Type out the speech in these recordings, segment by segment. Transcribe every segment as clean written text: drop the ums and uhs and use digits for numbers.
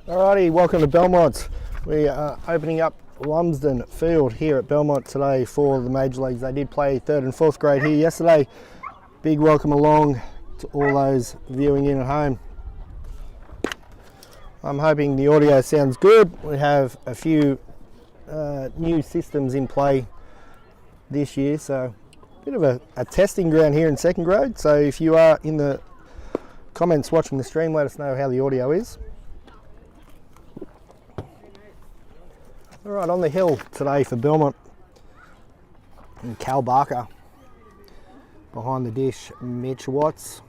Alrighty, welcome to Belmont. We are opening up Lumsden Field here at Belmont today for the Major Leagues. They did play 3rd and 4th grade here yesterday. Big welcome along to all those viewing in at home. I'm hoping the audio sounds good. We have a few new systems in play this year, so a bit of a testing ground here in 2nd grade. So if you are in the comments watching the stream, let us know how the audio is. All right, on the hill today for Belmont, and Cal Barker. Behind the dish, Mitch Watts,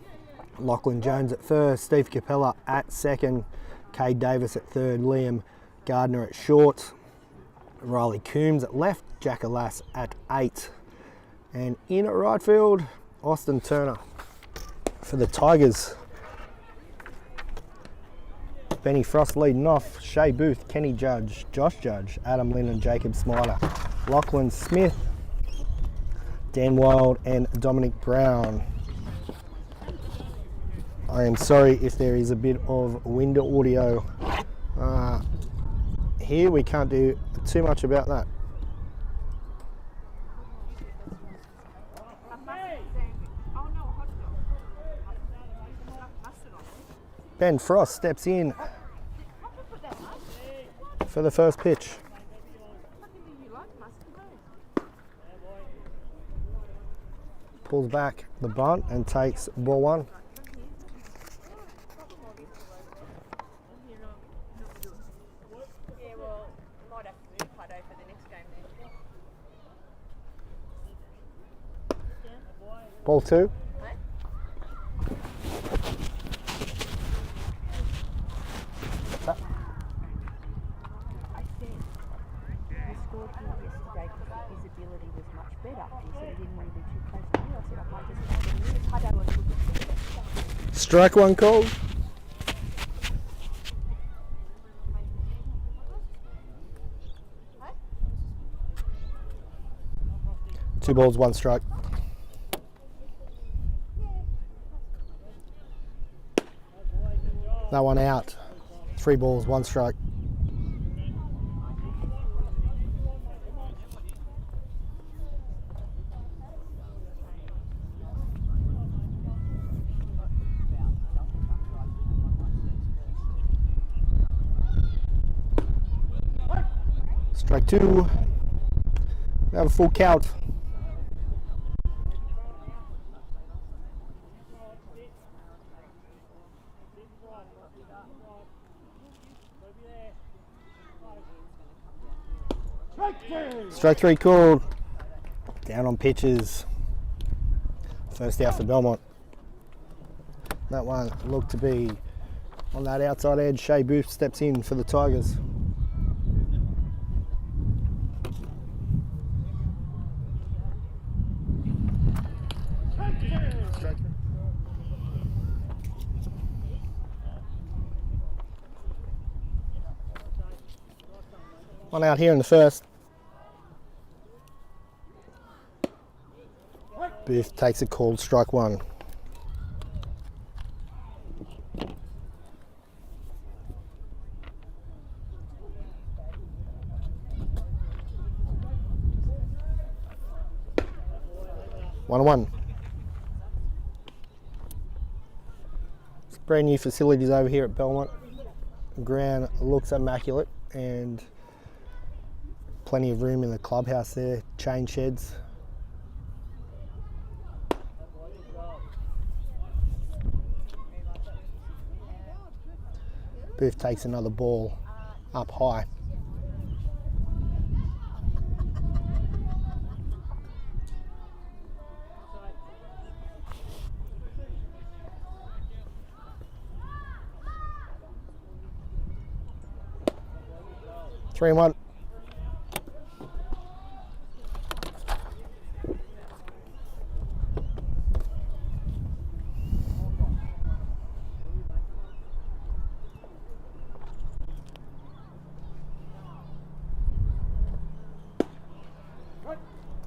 Lachlan Jones at first, Steve Capella at second, Cade Davis at third, Liam Gardner at short, Riley Coombs at left, Jack Alas at 8. And in at right field, Austin Turner for the Tigers. Benny Frost leading off, Shea Booth, Kenny Judge, Josh Judge, Adam Lynn and Jacob Smiler, Lachlan Smith, Dan Wild and Dominic Brown. I am sorry if there is a bit of wind audio here. We can't do too much about that. Ben Frost steps in for the first pitch. Pulls back the bunt and takes ball 1. Ball 2. Strike 1 called. Two balls, 1 strike. That one out. 3 balls, 1 strike. Strike 2. We have a full count. Strike 3 called. Down on pitches. First out for Belmont. That one looked to be on that outside edge. Shea Booth steps in for the Tigers. One out here in the first. Booth takes a called strike 1. One. It's brand new facilities over here at Belmont. The ground looks immaculate and plenty of room in the clubhouse there, chain sheds. Booth takes another ball up high. Three and 1.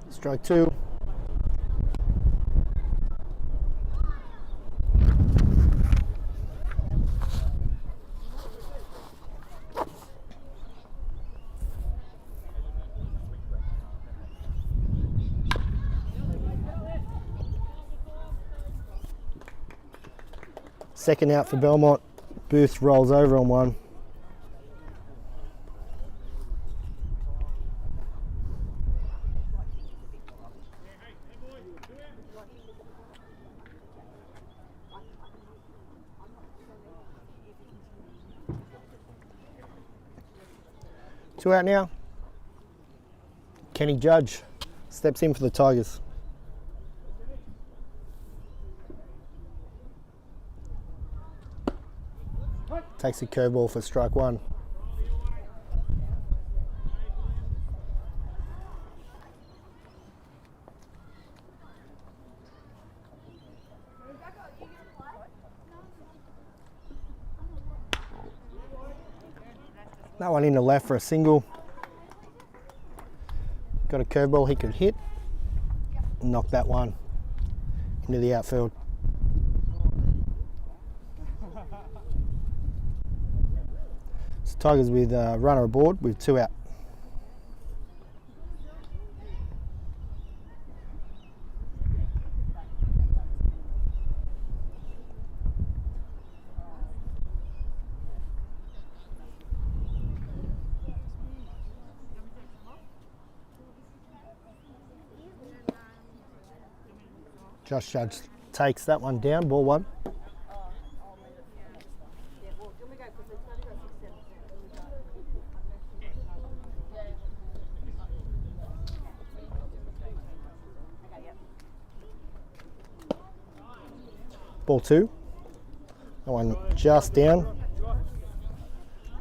Strike 2. Second out for Belmont. Booth rolls over on one. Two out now. Kenny Judge steps in for the Tigers. Takes a curveball for strike one. That one in the left for a single. Got a curveball he could hit. Knock that one into the outfield. So Tigers with a runner aboard with two out. Josh Judge takes that one down, ball one. Ball two. That one just down.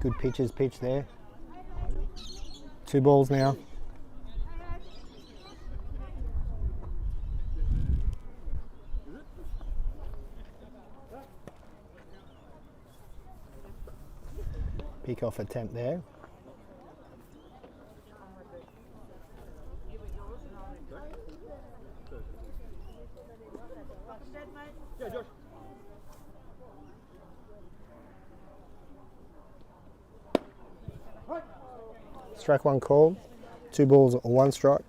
Good pitcher's pitch there. Two balls now. Pick off attempt there. Strike one called. Two balls or one strike.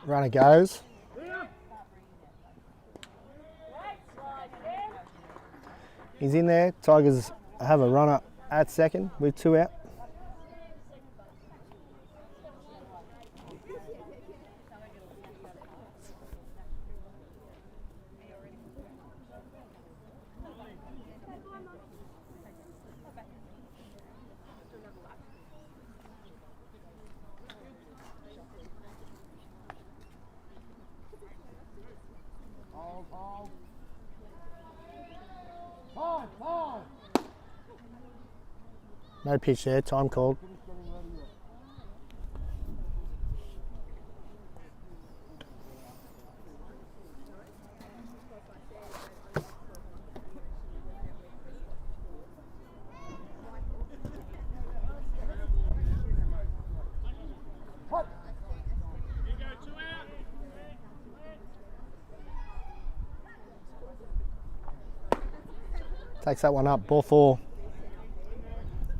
Runner goes. He's in there. Tigers have a runner at second with two out. No pitch there, time called. Takes that one up, ball four.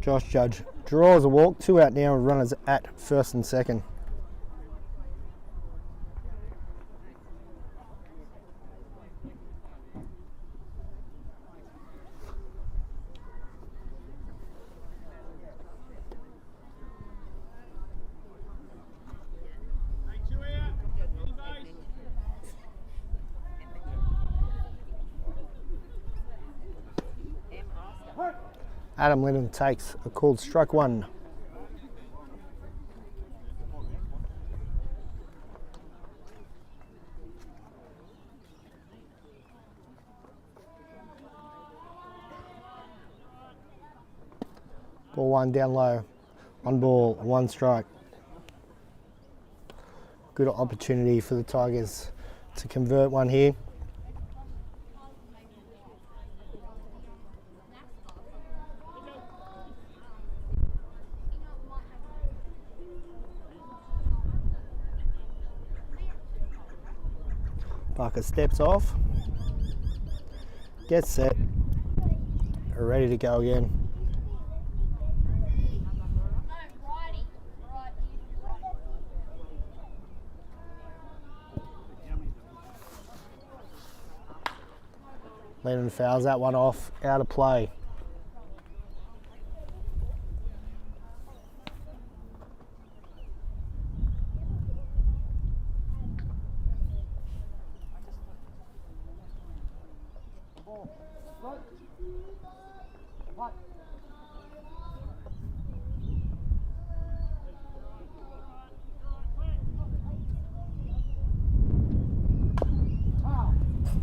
Josh Judge draws a walk, two out now, runners at first and second. Adam Lennon takes a called strike one. Ball one down low. One ball, one strike. Good opportunity for the Tigers to convert one here. Barker steps off, gets set, are ready to go again. Lennon fouls that one off, out of play.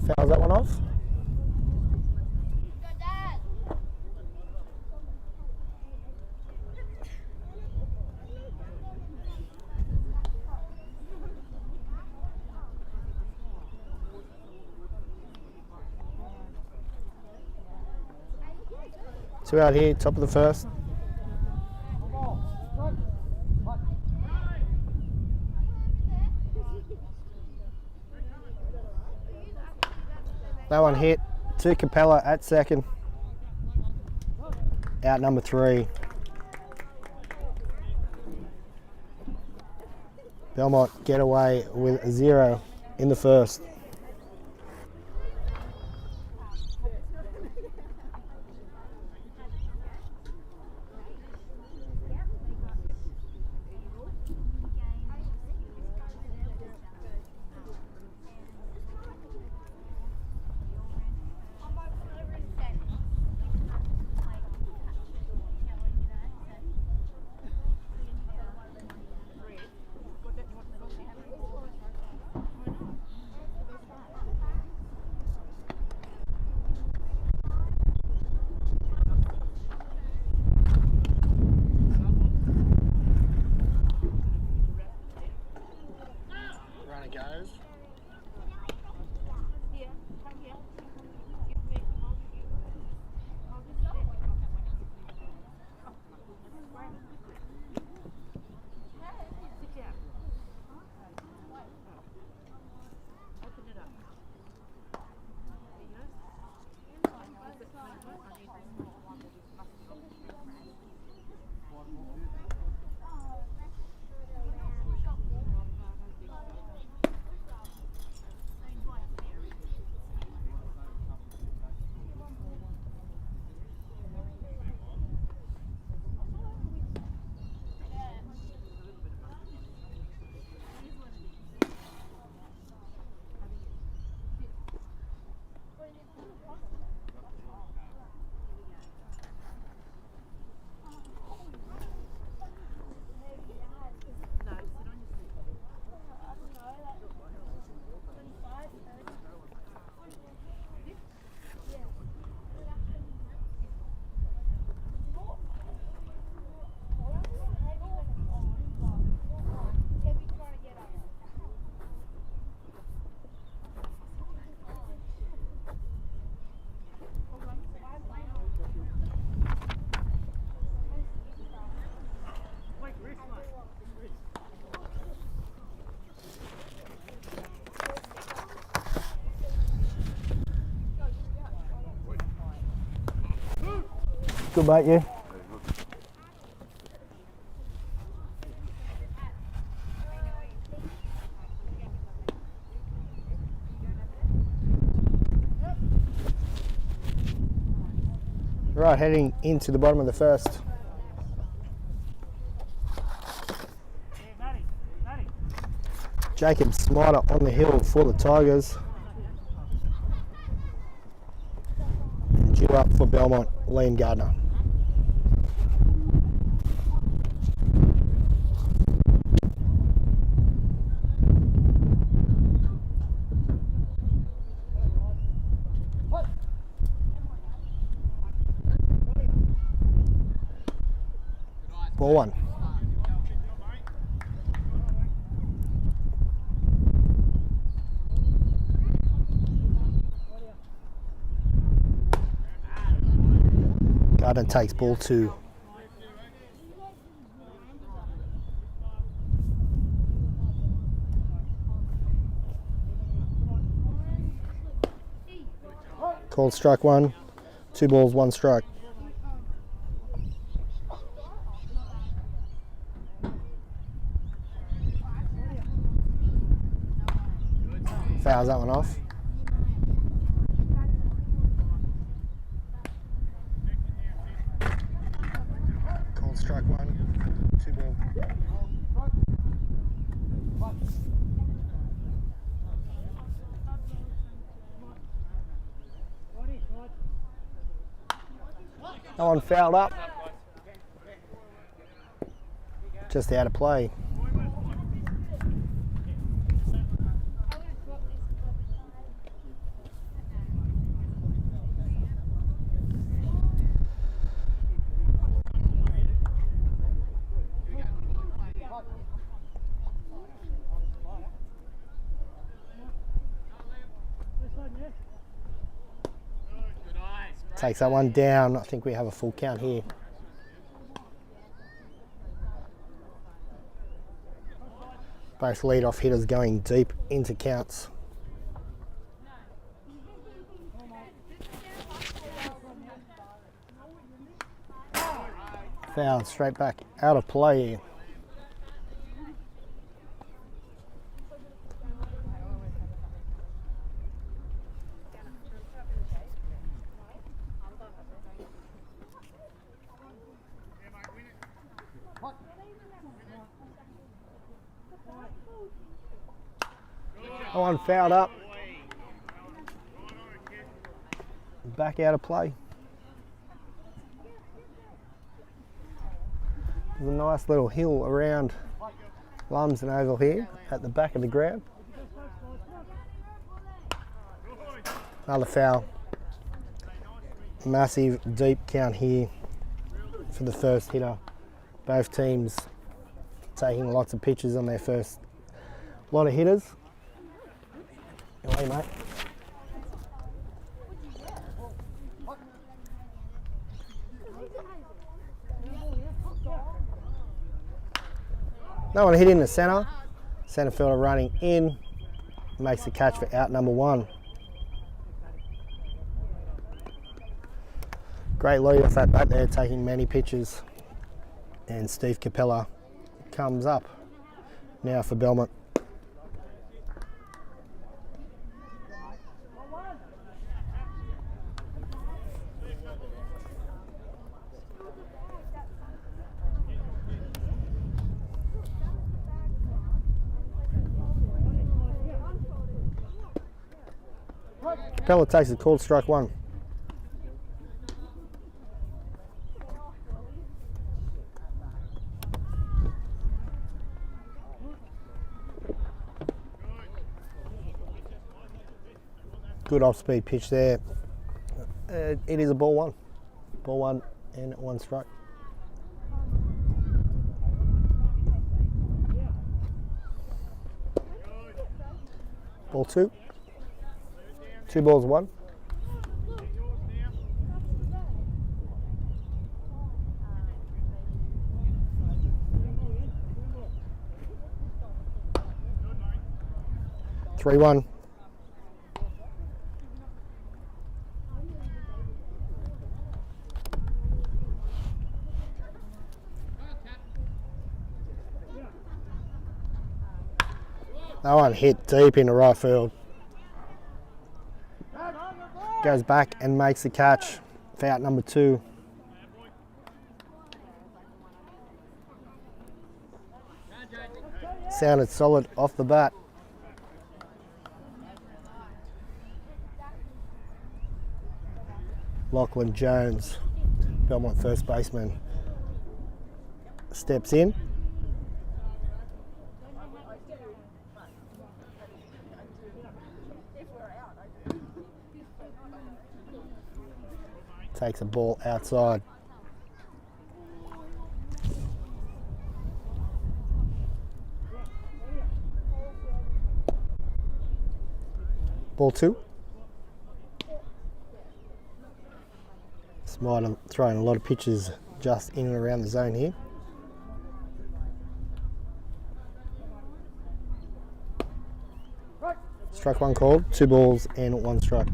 Fouls that one off. Two out here, top of the first. That one hit. To Capella at second. Out number 3. Belmont get away with a 0 in the first. Good bait, you. Right, heading into the bottom of the first. Jacob Smider on the hill for the Tigers. And due up for Belmont, Liam Gardner. Ball one. Gardner takes ball 2. Called strike 1. 2 balls, 1 strike. Fouls that one off. Called strike 1, 2 ball. That one fouled up. Just out of play. Takes that one down. I think we have a full count here. Both lead-off hitters going deep into counts. Foul straight back out of play. That one fouled up. Back out of play. There's a nice little hill around Lums and Oval here at the back of the ground. Another foul. Massive deep count here for the first hitter. Both teams taking lots of pitches on their first lot of hitters. Away, mate. No one hit in the centre. Centre fielder running in. Makes the catch for out number 1. Great lead off that bat there, taking many pitches. And Steve Capella comes up now for Belmont. Capella takes a called strike 1. Good off-speed pitch there. It is a ball 1. Ball 1 and 1 strike. Ball 2. 2 balls, 1. Three, 1. That one hit deep into right field. Goes back and makes the catch for out number 2. Sounded solid off the bat. Lachlan Jones, Belmont first baseman, steps in. Takes a ball outside. Ball 2. Smart on throwing a lot of pitches just in and around the zone here. Strike 1 called, 2 balls and 1 strike.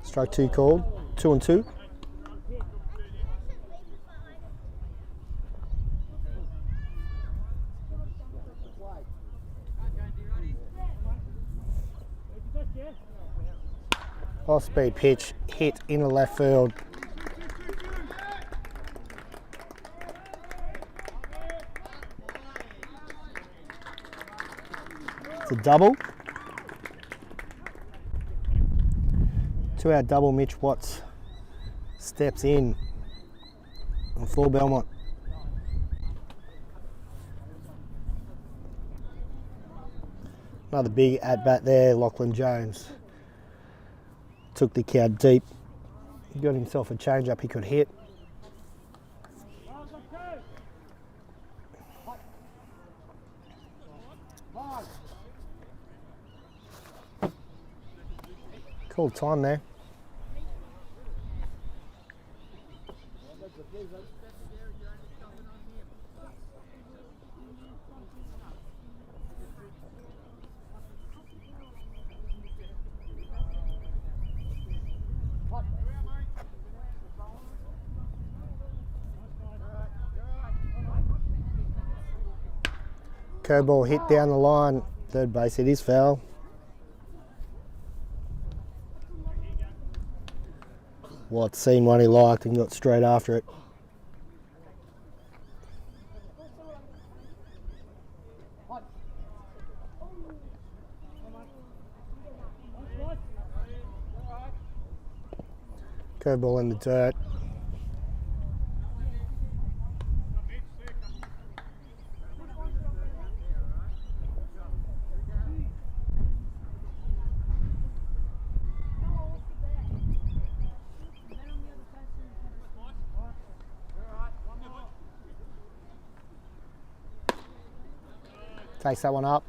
Strike 2 called. 2-2. Off-speed pitch hit in the left field. It's a double. 2-out double. Mitch Watts steps in for Belmont. Another big at-bat there, Lachlan Jones. Took the count deep. He got himself a change-up he could hit. Cool time there. Curveball hit down the line, third base, it is foul. Watts seen one he liked and got straight after it. Curveball in the dirt. Takes that one up.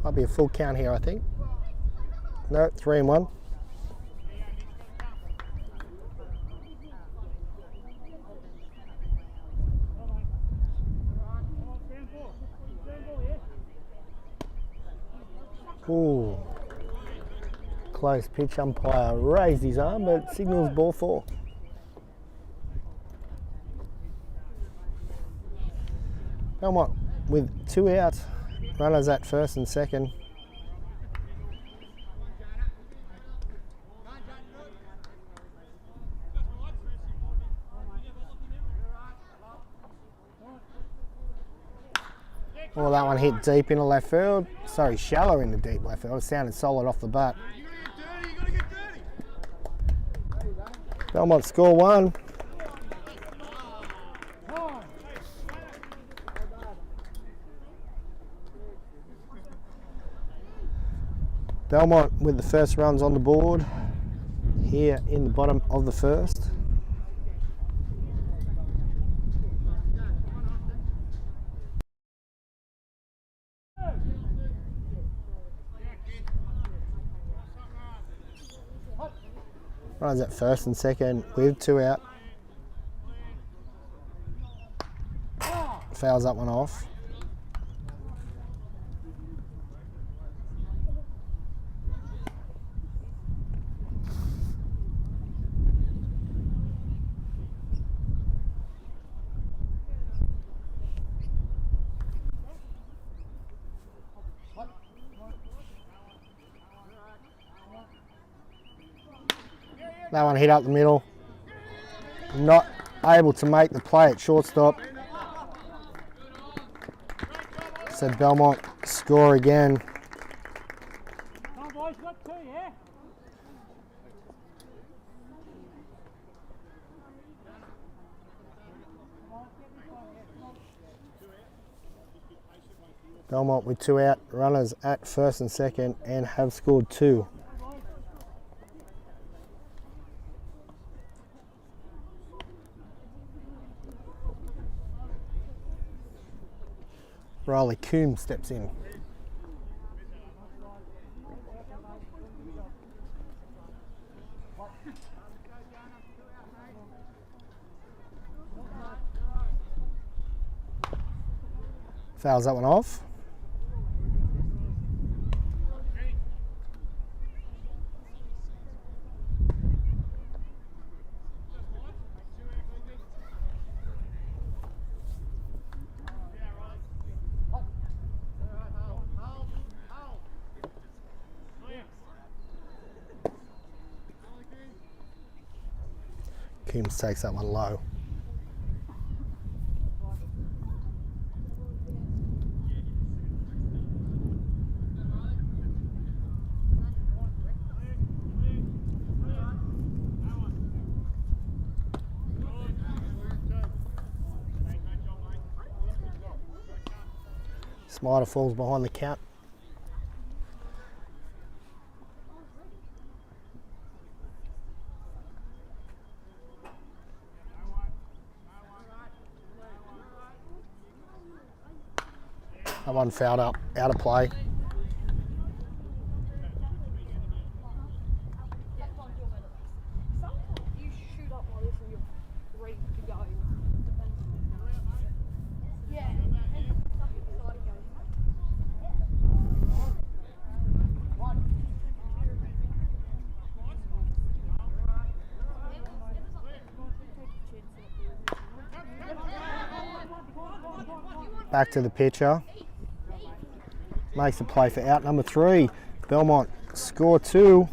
Might be a full count here, I think. No, 3-1. Ooh, close pitch. Umpire raised his arm, but signals ball 4. Belmont with 2 out, runners at first and second. Oh, that one hit deep in the left field. Sorry, shallow in the deep left field. It sounded solid off the bat. Belmont score 1. Belmont with the first runs on the board here in the bottom of the first. Runs at first and second with 2 out. Fouls that one off. That one hit up the middle. Not able to make the play at shortstop. So Belmont score again. Belmont with 2 out, runners at first and second, and have scored 2. Riley Coombs steps in. Fouls that one off. Coombs takes that one low. Smarter falls behind the count. That one fouled up, out of play. Back to the pitcher. Makes the play for out number 3. Belmont score 2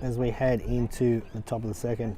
as we head into the top of the second.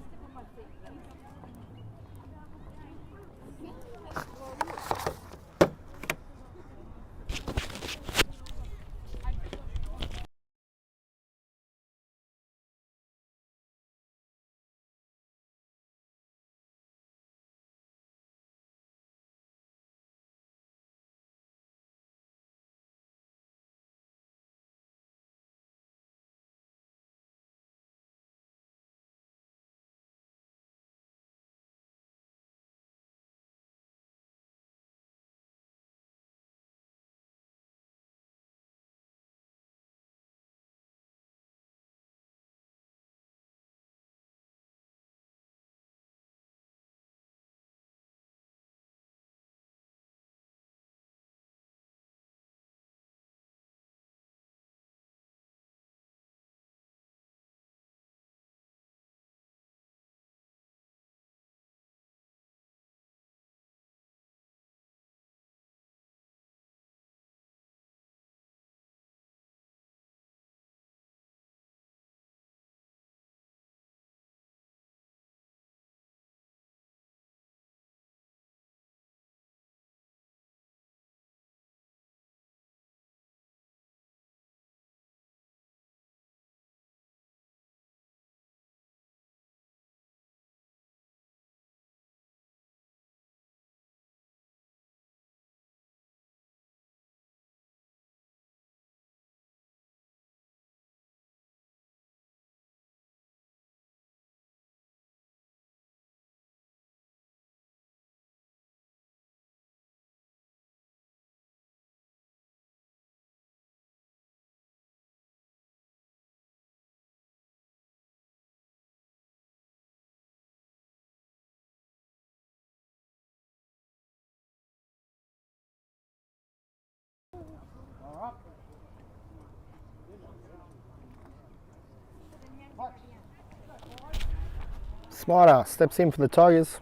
Smarter steps in for the Tigers.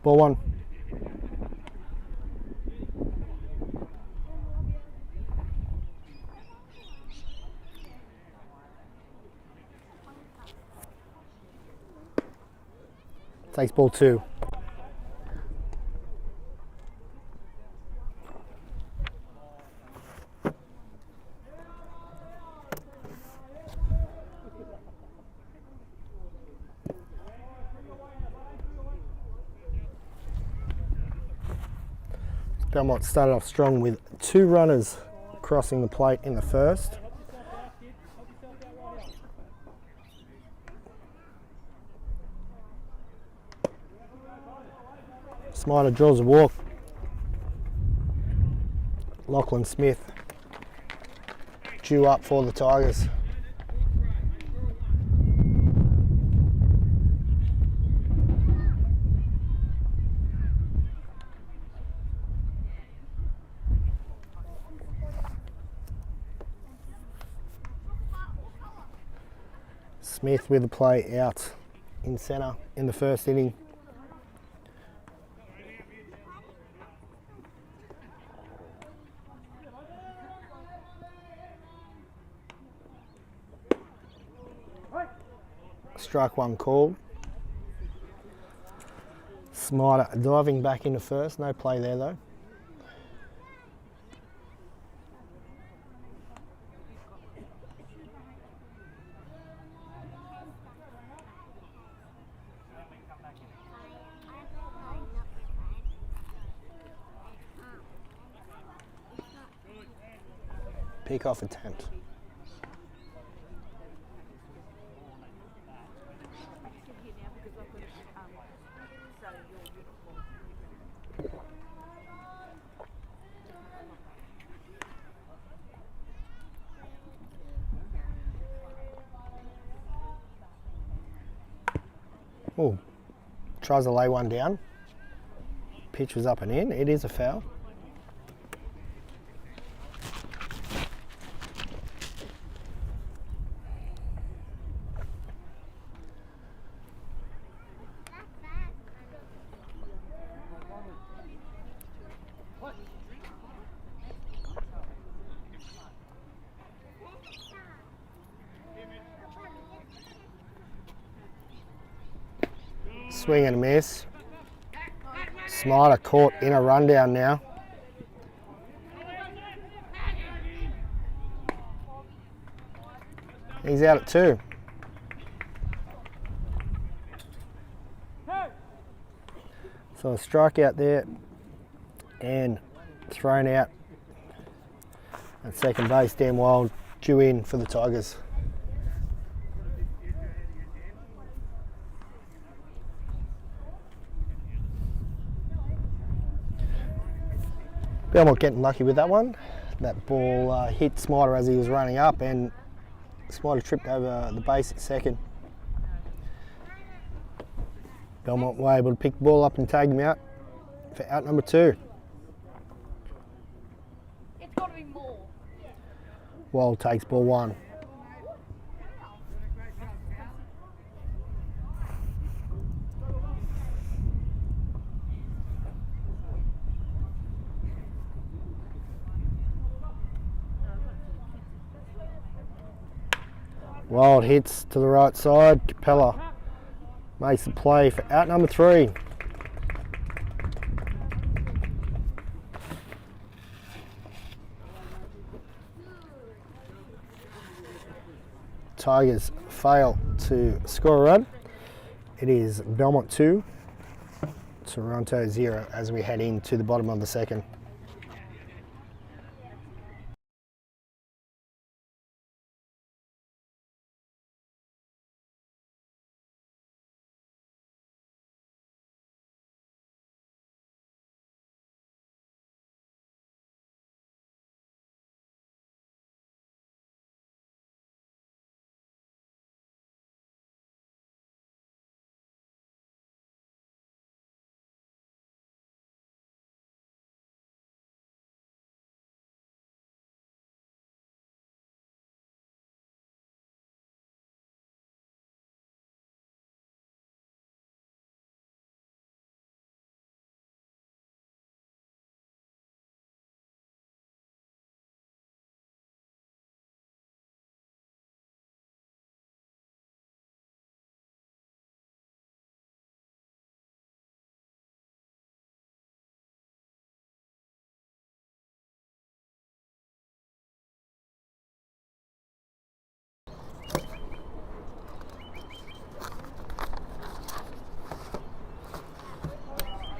Ball 1. Takes ball 2. Belmont started off strong with 2 runners crossing the plate in the first. Smider draws a walk. Lachlan Smith due up for the Tigers. Smith with the play out in centre in the first inning. Strike one called. Smider diving back into first. No play there though. Pick off attempt. Oh, tries to lay one down. Pitch was up and in. It is a foul. Swing and a miss. Smider caught in a rundown now. He's out at 2. So a strikeout there and thrown out at second base. Dan Wild due in for the Tigers. Belmont getting lucky with that one. That ball hit Smider as he was running up and Smider tripped over the base at second. Belmont were able to pick the ball up and tag him out for out number 2. It's got to be more. Wild takes ball 1. Wild hits to the right side. Capella makes the play for out number 3. Tigers fail to score a run. It is Belmont 2, Toronto 0 as we head into the bottom of the second.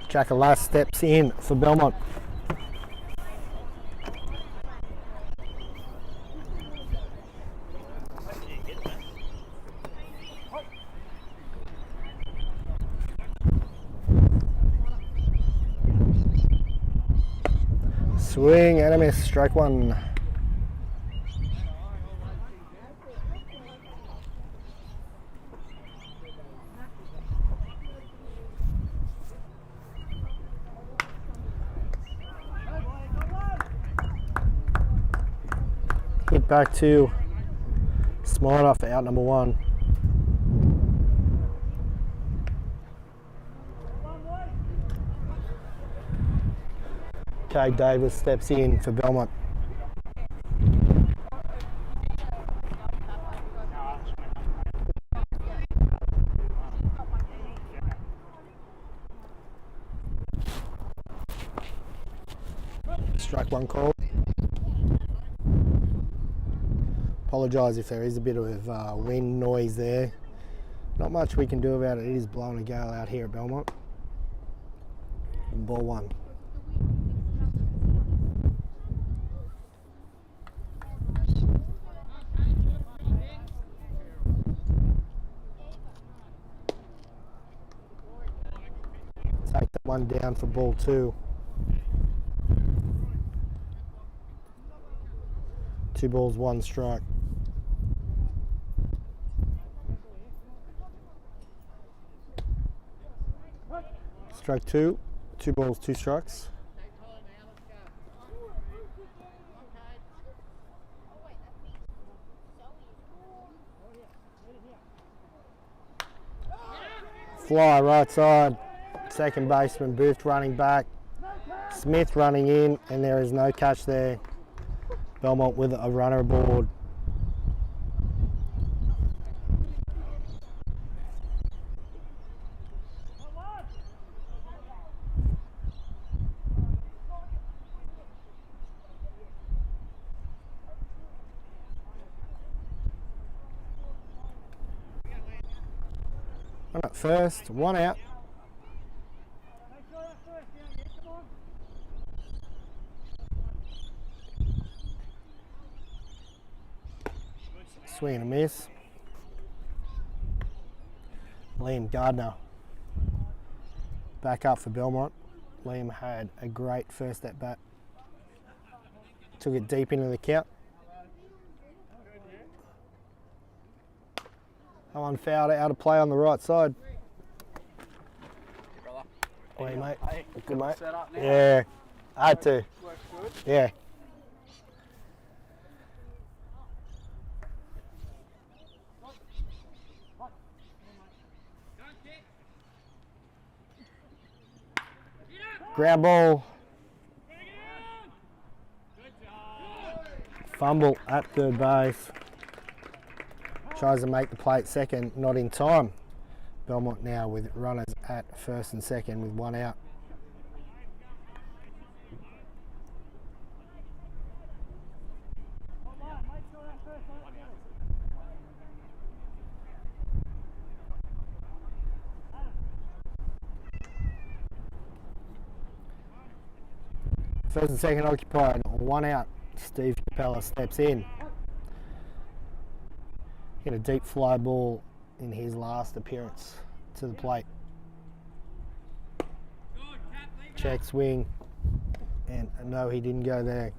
Jackalas steps in for Belmont. Swing and a miss. Strike one. Hit back to Smarter for out number one. Okay, Davis steps in for Belmont. Strike one call. Apologise if there is a bit of wind noise there. Not much we can do about it. It is blowing a gale out here at Belmont. Ball one. Take that one down for ball two. 2 balls, 1 strike. Strike two. 2 balls, 2 strikes. Fly right side. Second baseman Booth running back. Smith running in, and there is no catch there. Belmont with a runner aboard. One at first, 1 out. Swing and a miss. Liam Gardner back up for Belmont. Liam had a great first at bat. Took it deep into the count. That one fouled out of play on the right side. Hey, mate. Hey, Good, mate. set up now. Yeah, I had to. Works good. Yeah. Ground ball. Fumble at third base. Tries to make the plate second, not in time. Belmont now with runners at first and second with 1 out. First and second occupied, 1 out. Steve Capella steps in. Hit a deep fly ball in his last appearance to the plate. Check swing, and no, he didn't go there.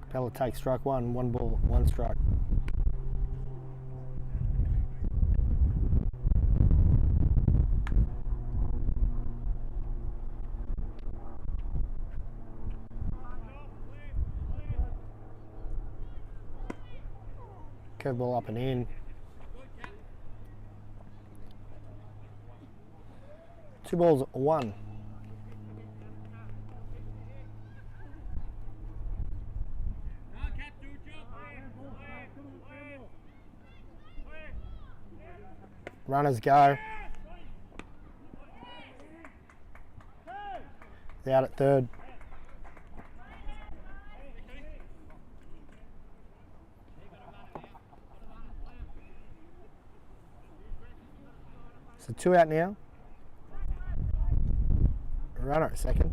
Capella takes strike one, 1 ball, 1 strike. Curveball up and in. 2 balls, 1. Runners go. They're out at third. So 2 out now. Runner at second.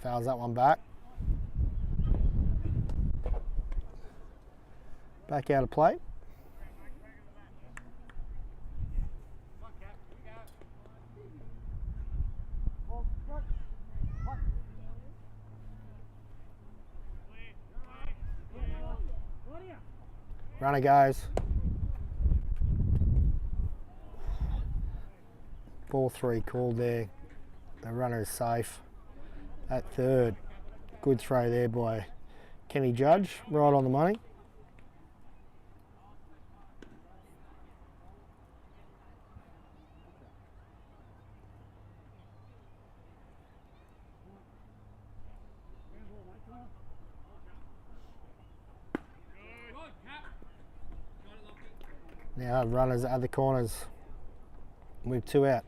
Fouls that one back. Back out of play. Runner goes. Ball 3 called there. The runner is safe at third. Good throw there by Kenny Judge, right on the money. Now runners at the corners with 2 out.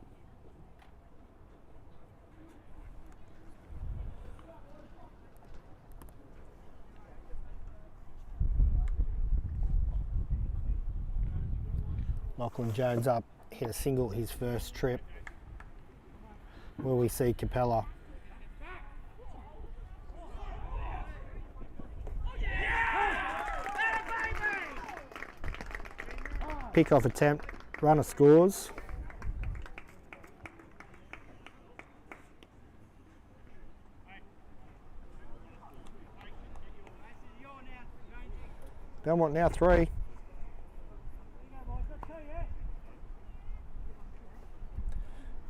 Lachlan Jones up, hit a single his first trip. Will we see Capella? Pick-off attempt, runner scores. Belmont now 3.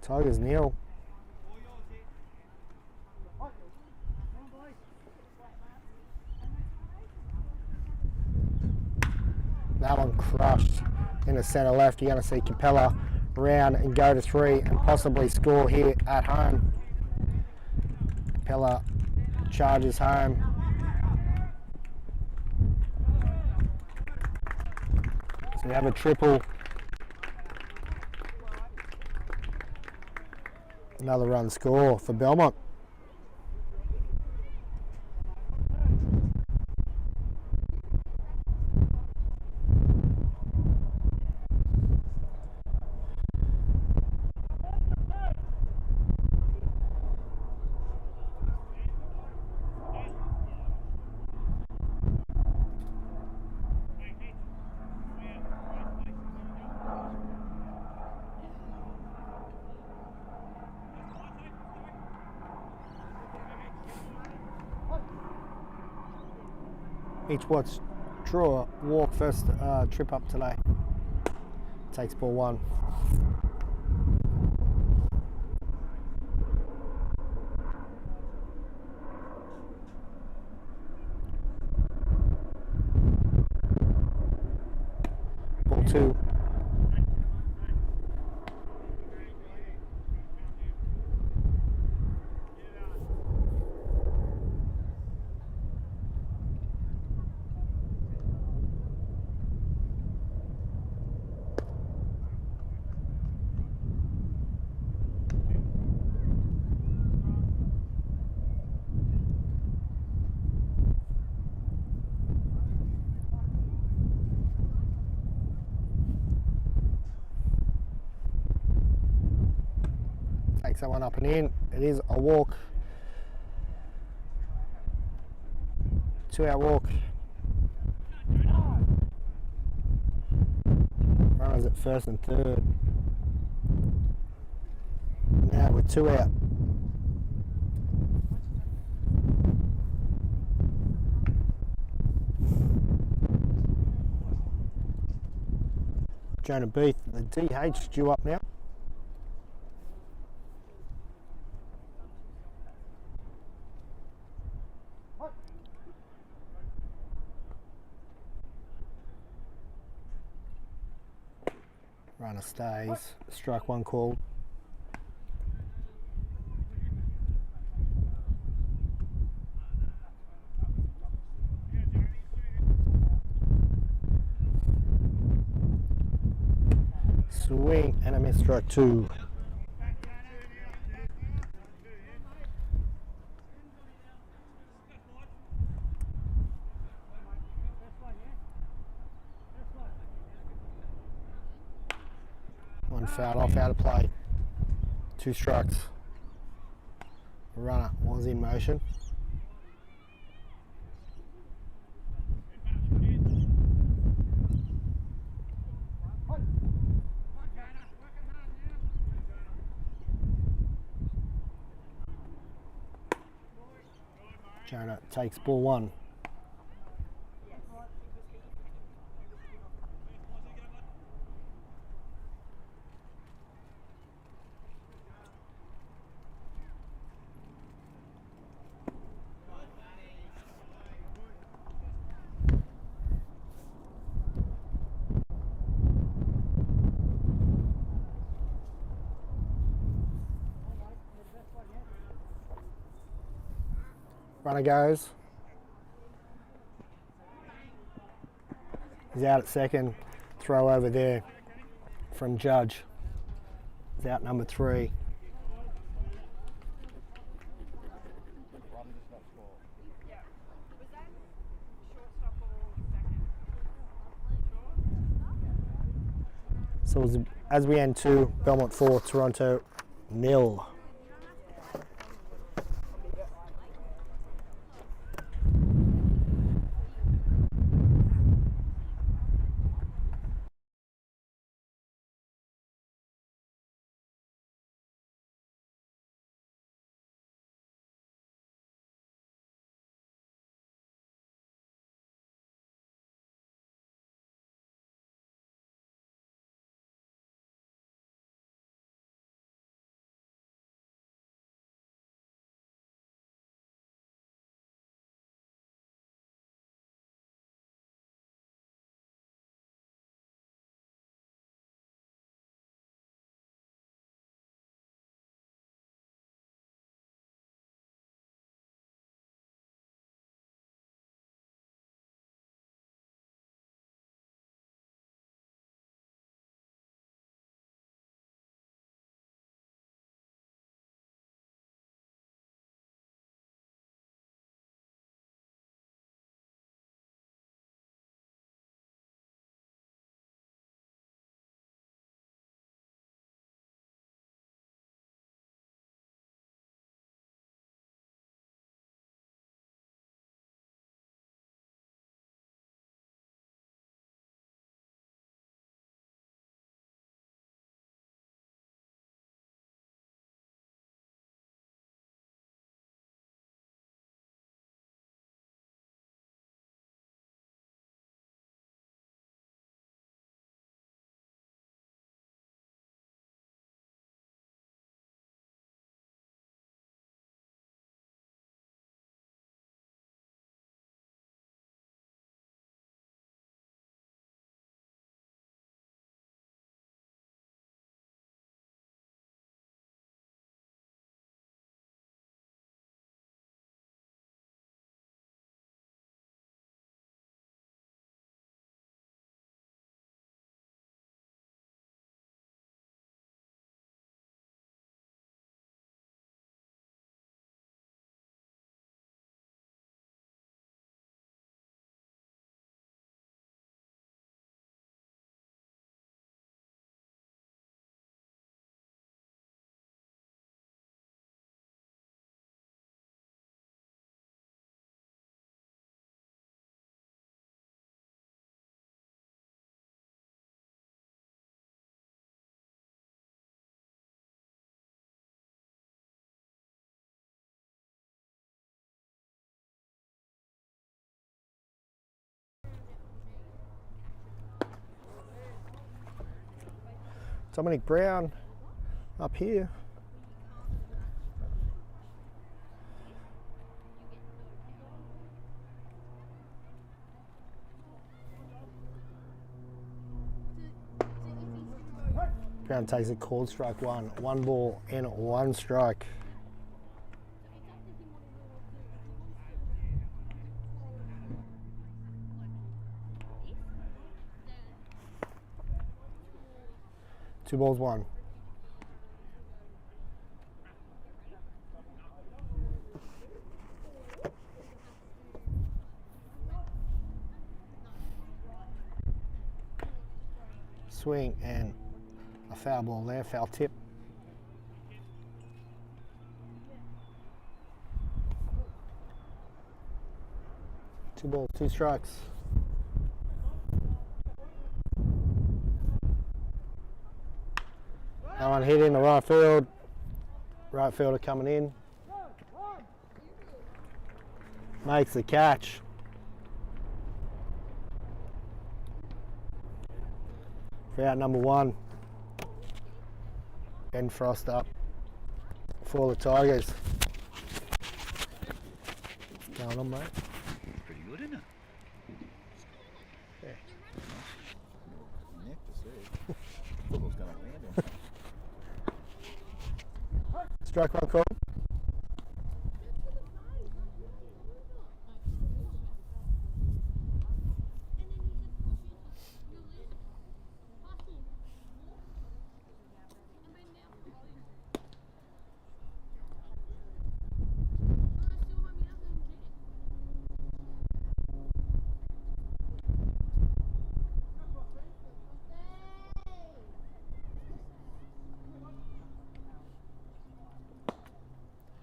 Tigers nil. That one crushed in the centre left. You're going to see Capella round and go to 3 and possibly score here at home. Capella charges home. So we have a triple. Another run score for Belmont. Each Watts draw walk first trip up today. Takes ball 1. Ball 2. Takes that one up and in. It is a walk. 2-out walk. Runners at first and third. Now with 2 out. Jonah Beath, the DH due up now. Runner stays, strike 1 called. Swing and a miss, strike 2. One foul off, out of play. 2 strikes. runner was in motion. Jonah takes ball one. Runner goes. He's out at second. Throw over there from Judge. He's out number 3. So as we end 2, Belmont 4, Toronto 0. Dominic Brown up here. Brown takes a called strike 1. 1 ball and 1 strike. Two balls, 1. Swing and a foul ball there, foul tip. 2 balls, 2 strikes. No one hit in the right field. Right fielder coming in. Makes the catch. For out number 1. Ben Frost up for the Tigers. What's going on, mate? Pretty good, isn't it? Yeah. Neck to see. Thought I was going to land him. Strike 1 call.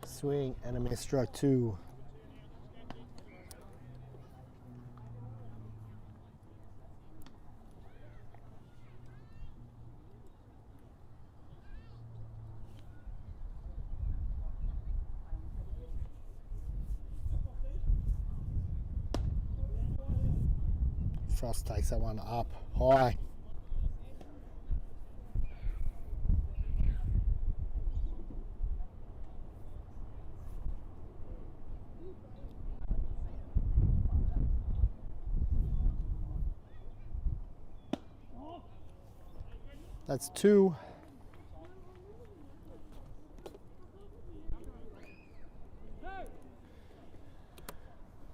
Swing and a miss, strike 2. Frost takes that one up high. That's 2.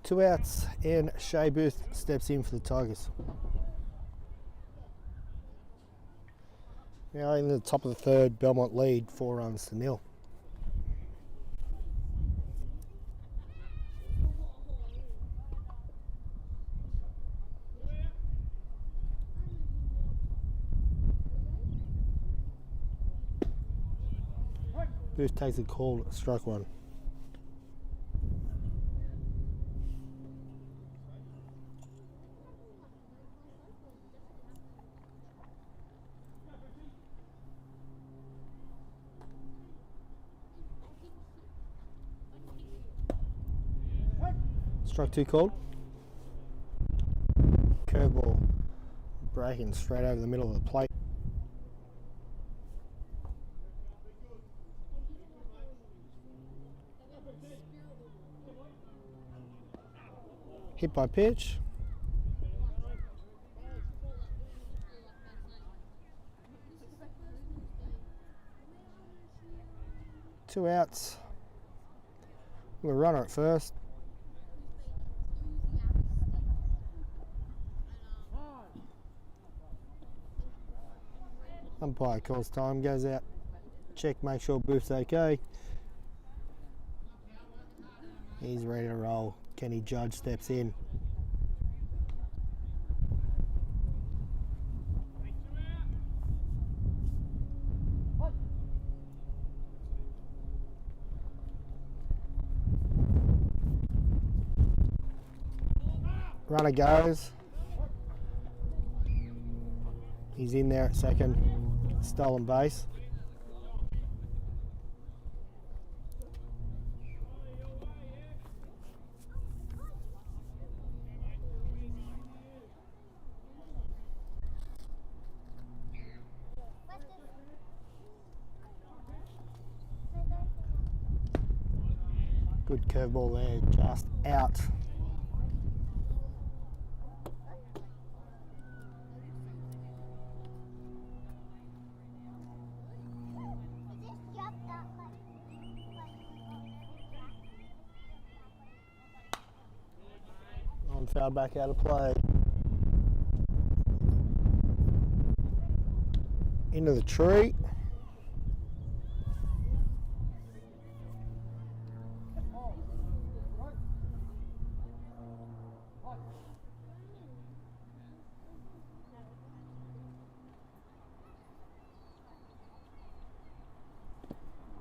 Two outs, and Shea Booth steps in for the Tigers. Now in the top of the 3rd, Belmont lead 4 runs to 0. Booth takes a call, strike 1. Strike 2 called. Curveball breaking straight over the middle of the plate. Hit by pitch. Two outs. With a runner at first. Umpire calls time, goes out, check, make sure Booth's okay. He's ready to roll. Kenny Judge steps in. Runner goes. He's in there at second. Stolen base. Good curveball there, just out. On foul, back out of play. Into the tree.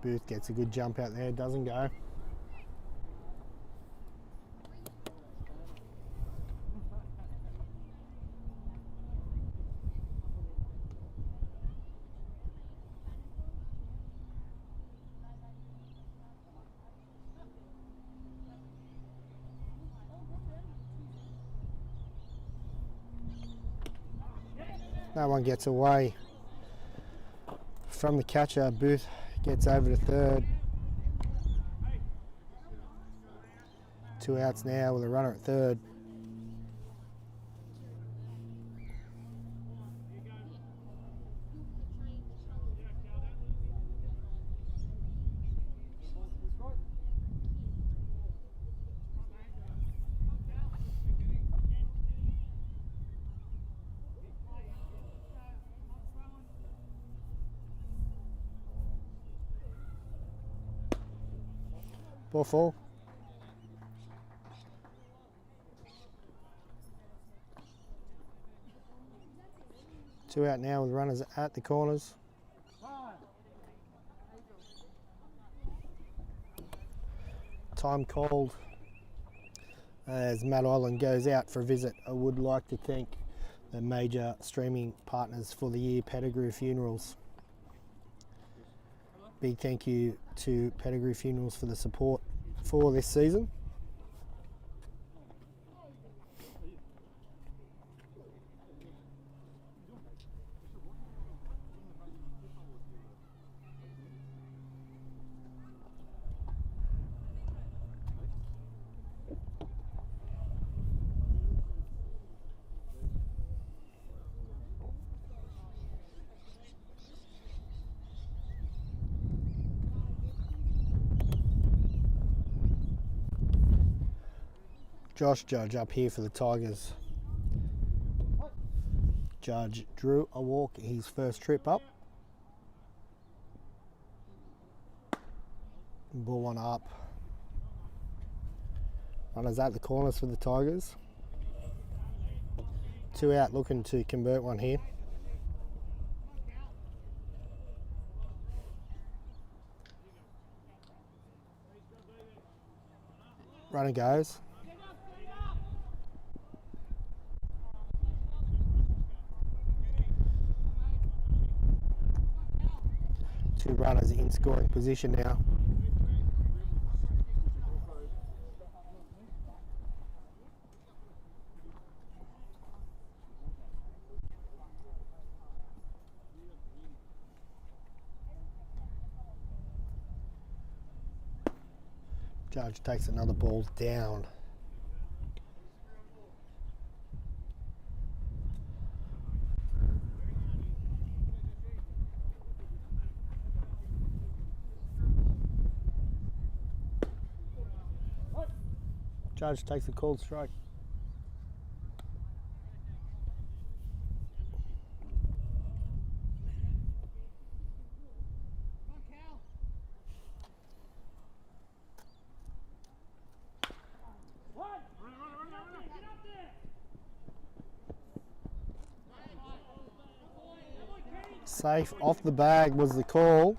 Booth gets a good jump out there, doesn't go. No one gets away from the catcher. Booth gets over to third. 2 outs now with a runner at third. Ball four. Two out now with runners at the corners. Time called as Matt Island goes out for a visit. I would like to thank the major streaming partners for the year, Pettigrew Funerals. Big thank you to Pettigrew Funerals for the support for this season. Josh Judge up here for the Tigers. Judge drew a walk his first trip up. Ball one up. Runners at the corners for the Tigers. Two out, looking to convert one here. Runner goes. Two runners in scoring position now. Judge takes another ball down. Judge takes a called strike. Safe off the bag was the call.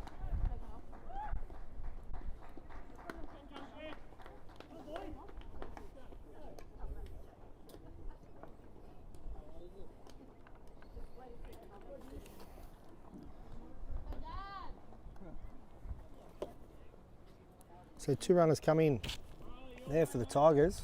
So two runners come in there for the Tigers.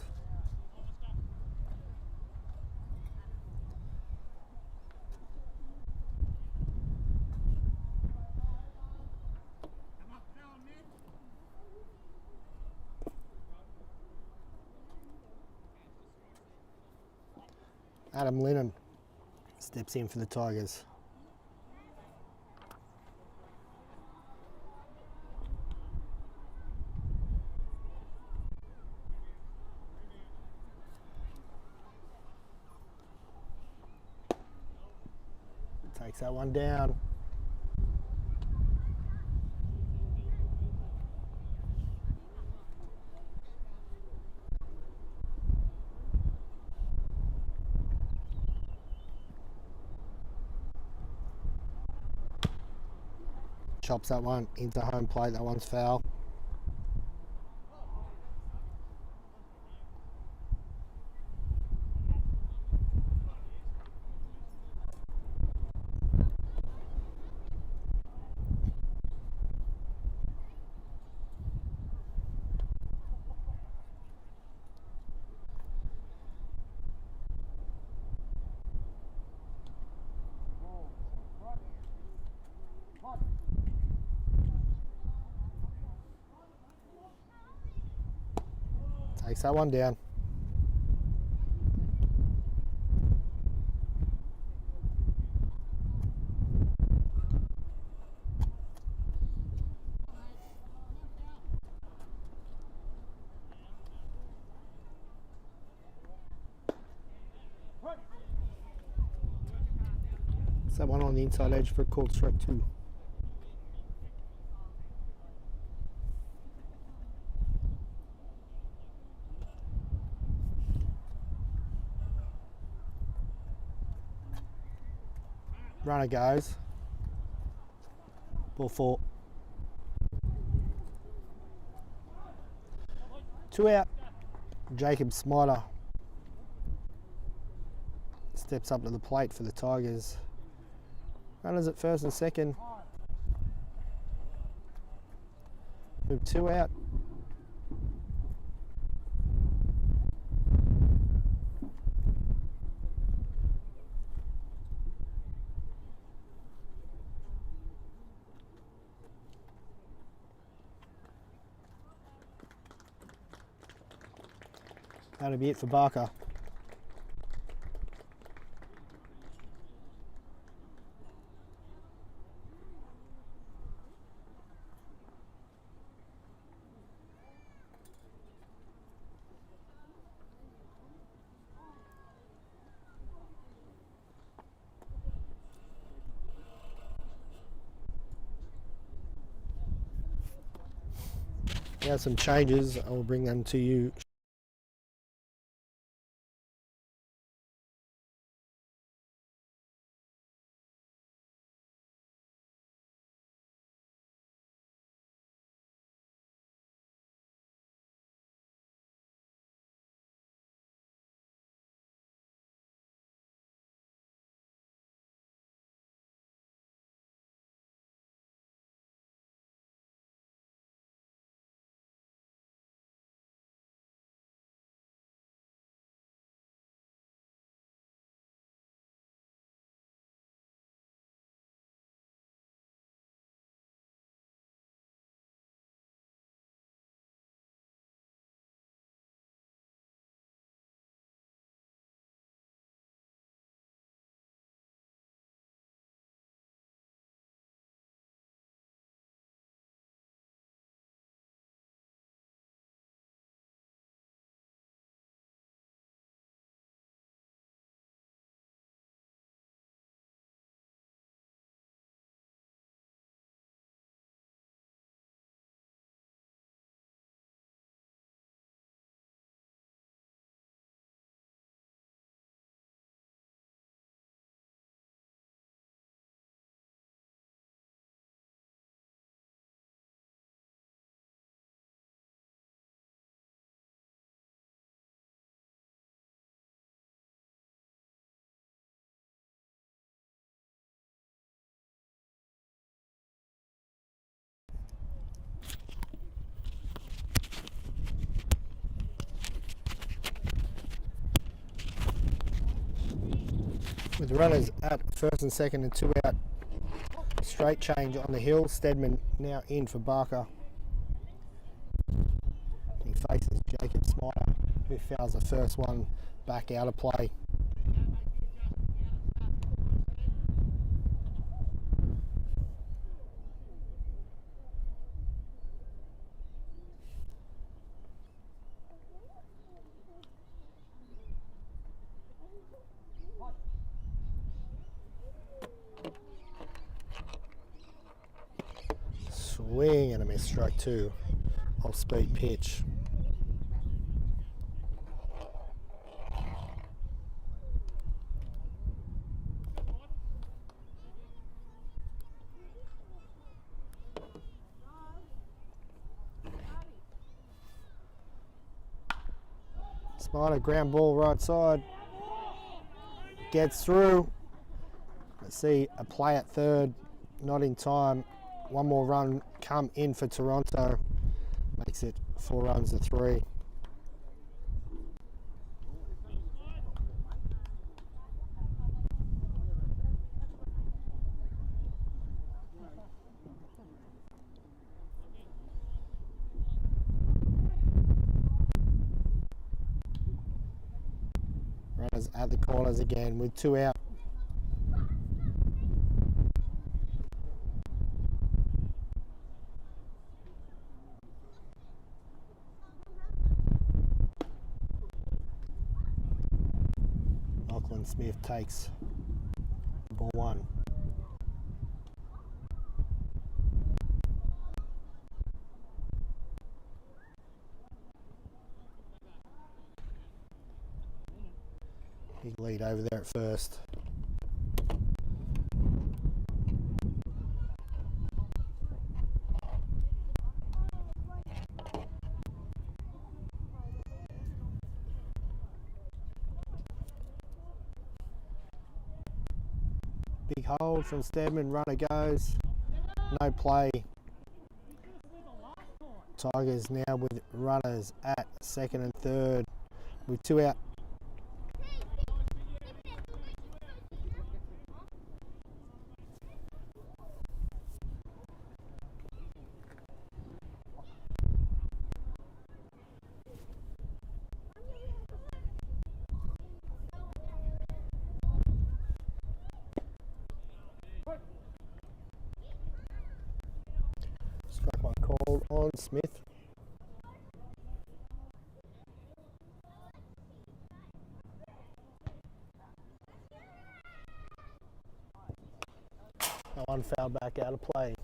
Adam Lennon steps in for the Tigers. Takes that one down. Chops that one into home plate. That one's foul. Takes that one down. It's that one on the inside edge for a called strike 2. Runner goes. Ball 4. 2 out. Jacob Smider steps up to the plate for the Tigers. Runners at first and second. Move 2 out. That'll be it for Barker. Now some changes, I will bring them to you. With runners at first and second and 2 out. Straight change on the hill. Steadman now in for Barker. He faces Jacob Smider, who fouls the first one back out of play. Swing and a miss, strike 2. Off-speed pitch. Smider ground ball right side. Gets through. Let's see a play at third. Not in time. One more run come in for Toronto. Makes it 4 runs to 3. runners at the corners again with 2 out. Lachlan Smith takes ball 1. Big lead over there at first. Big hold from Stedman, runner goes. No play. Tigers now with runners at second and third with 2 out. Strike one called on Smith. That one fouled back out of play.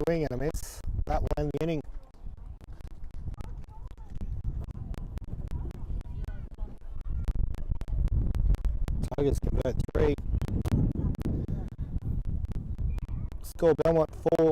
Swing and a miss. That will end the inning. Tigers convert 3. Score Belmont 4.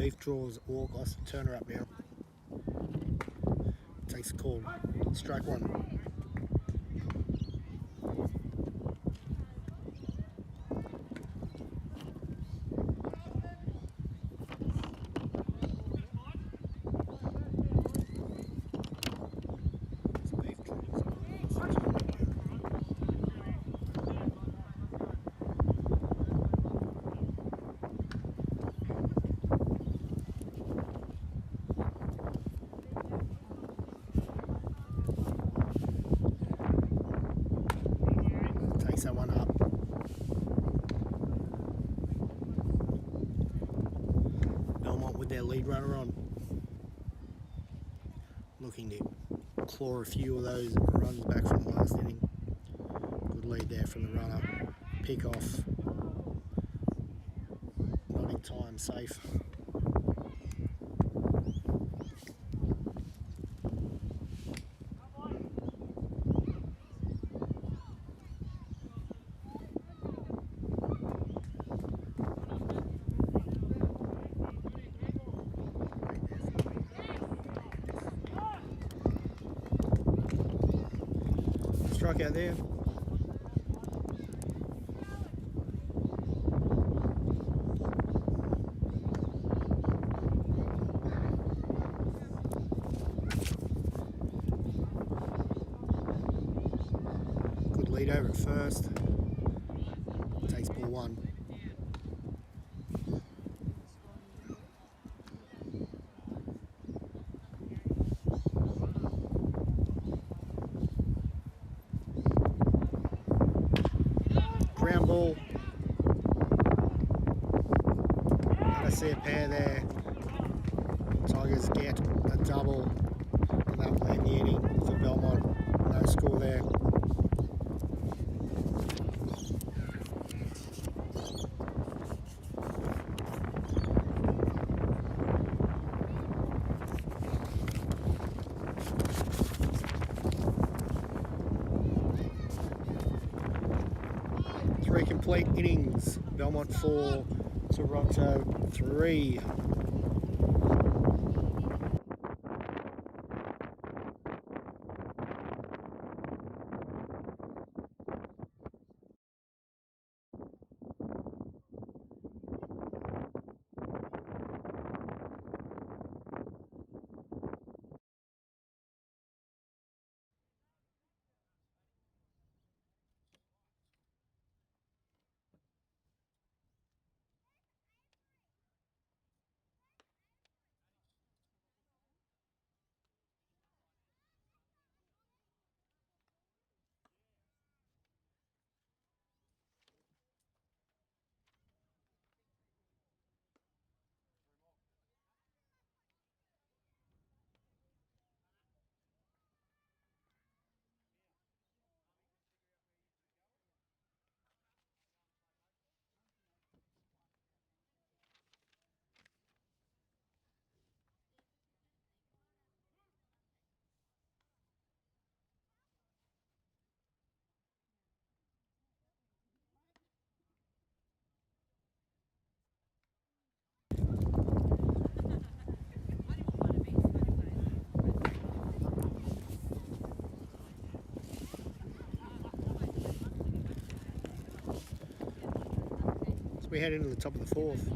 beef draws walk. I have to turn her up now. Takes a call. Strike one. Takes that one up. Belmont with their lead runner on. Looking to claw a few of those runs back from the last inning. Good lead there from the runner. Pick off. Not in time, safe. Strike out there. Good lead over at first. Takes ball one. Ground ball. I see a pair there. Tigers get a double, and that will end the inning for Belmont. No score there. Three complete innings. Belmont 4, Toronto 3. So we head into the top of the fourth.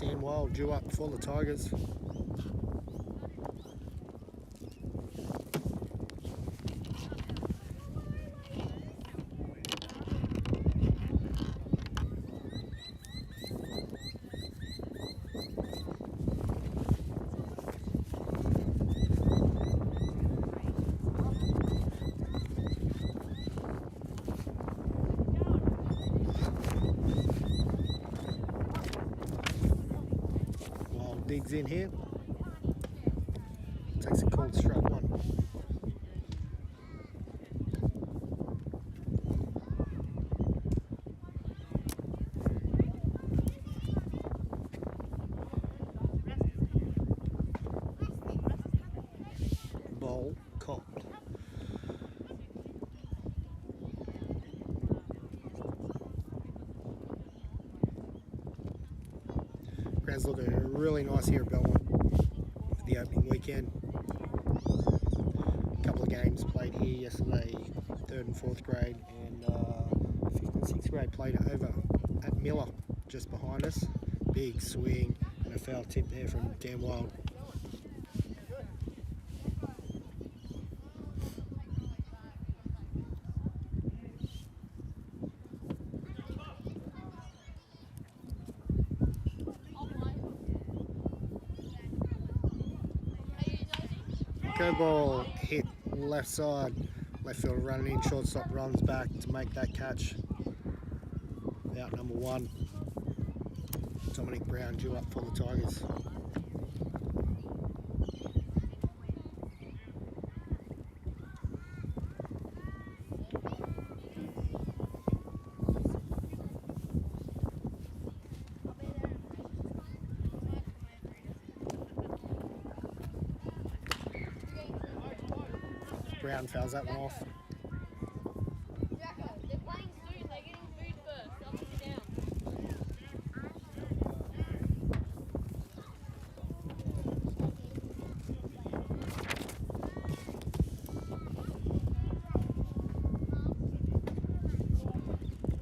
Dan Wild due up for the Tigers. Digs in here, takes a cold strike one. Ball caught. ground's looking really nice here at Belmont for the opening weekend. A couple of games played here yesterday, 3rd and 4th grade, and 5th and 6th grade played over at Miller, just behind us. Big swing and a foul tip there from Dan Wild. Curveball hit left side, left fielder running in, shortstop runs back to make that catch. Out number 1. Dominic Brown due up for the Tigers. Brown fouls that one off. They're playing soon. They're getting food first. They'll sit down.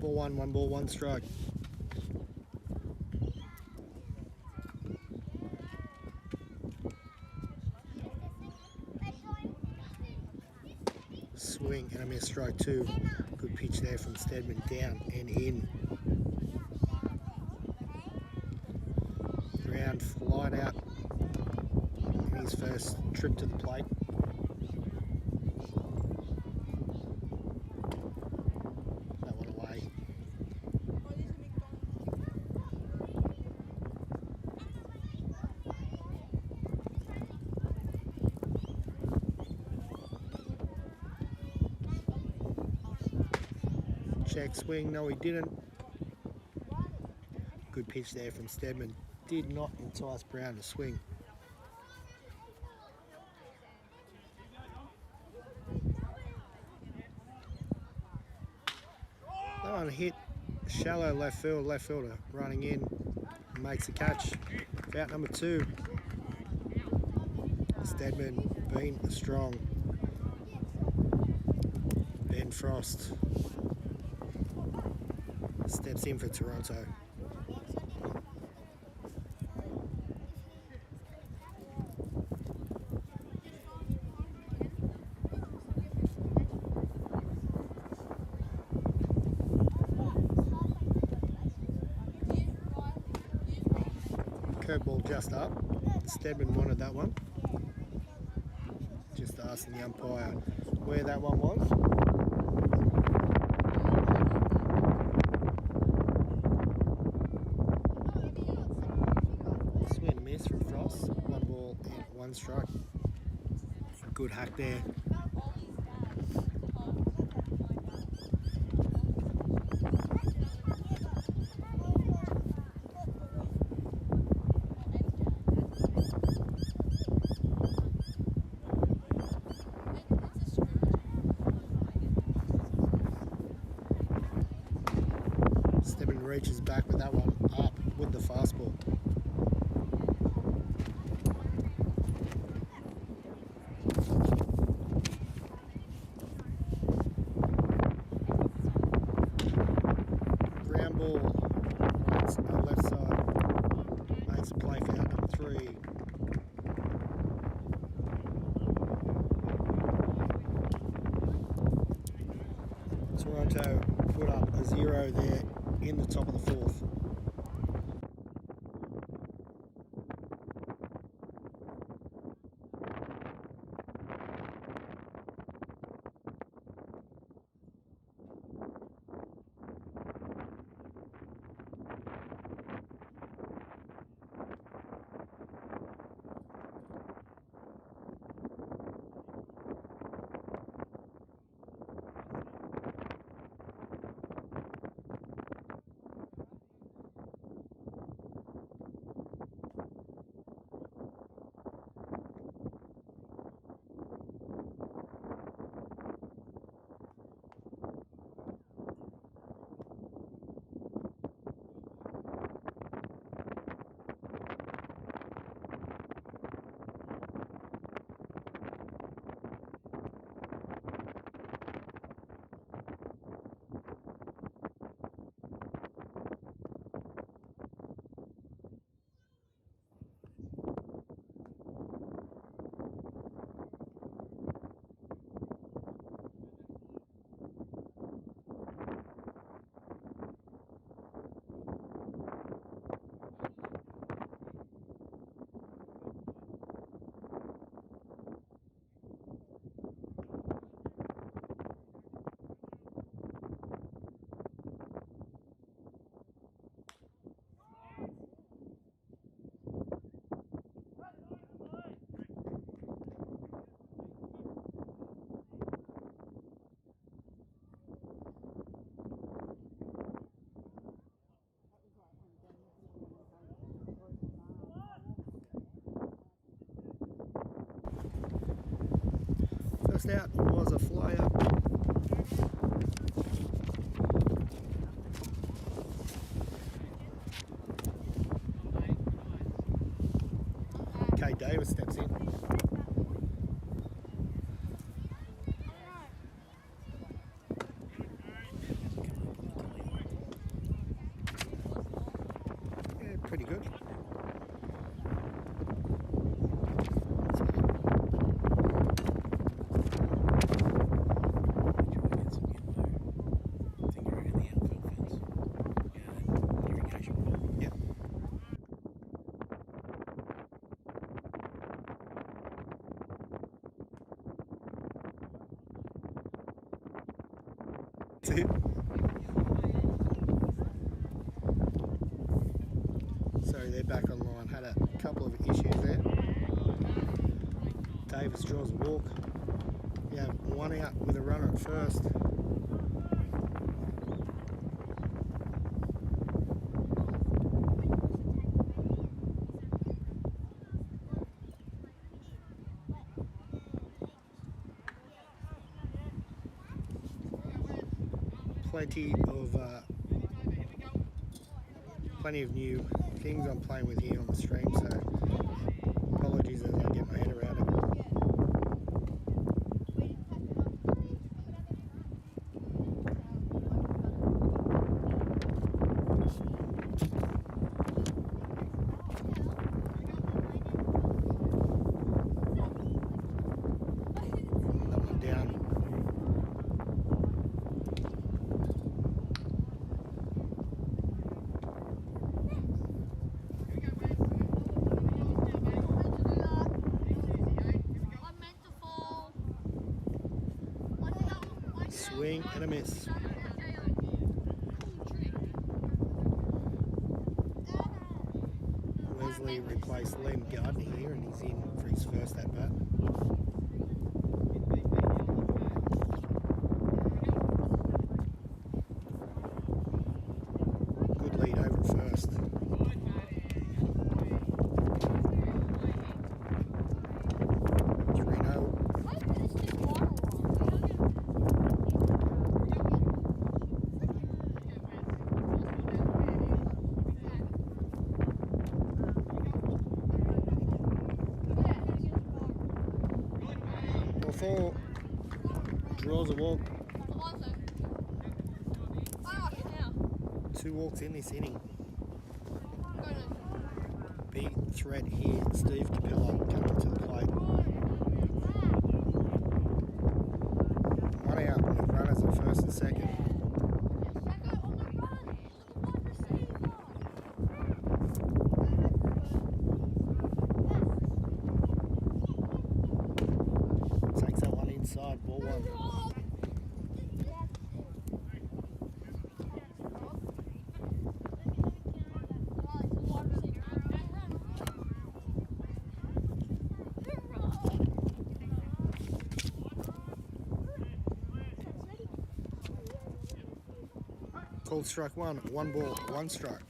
Ball 1, 1 ball, 1 strike. Swing and a miss, strike 2. Good pitch there from Stedman, down and in. Brown flied out in his first trip to the plate. That one away. Check swing, no he didn't. Good pitch there from Stedman. Did not entice Brown to swing. That one hit shallow left field, left fielder running in, makes the catch. Out number 2. Stedman being strong. Ben Frost steps in for Toronto. Curveball just up. Stedman wanted that one. Just asking the umpire where that one was. Swing and miss from Frost. 1 ball and 1 strike. Good hack there. Stedman reaches back with that one up with the fastball. Ground ball, left side, makes a play for out number 3. Toronto put up a 0 there in the top of the 4th. missed out was a flyer. Kate Davis steps in. Yeah, pretty good. Yep. That's it. So they're back online. Had a couple of issues there. Davis draws a walk. We have one out with a runner at first. Plenty of new things I'm playing with here on the stream, so apologies as I get my head around it. That one down. Swing and a miss. Wesley replaced Liam Gardner here, and he's in for his first at bat. Good lead over at first. Four draws a walk. 2 walks in this inning. Big threat here. Steve Capella coming to the plate. 1 out with runners at first and second. Inside, ball 1. Called strike 1. 1 ball, 1 strike.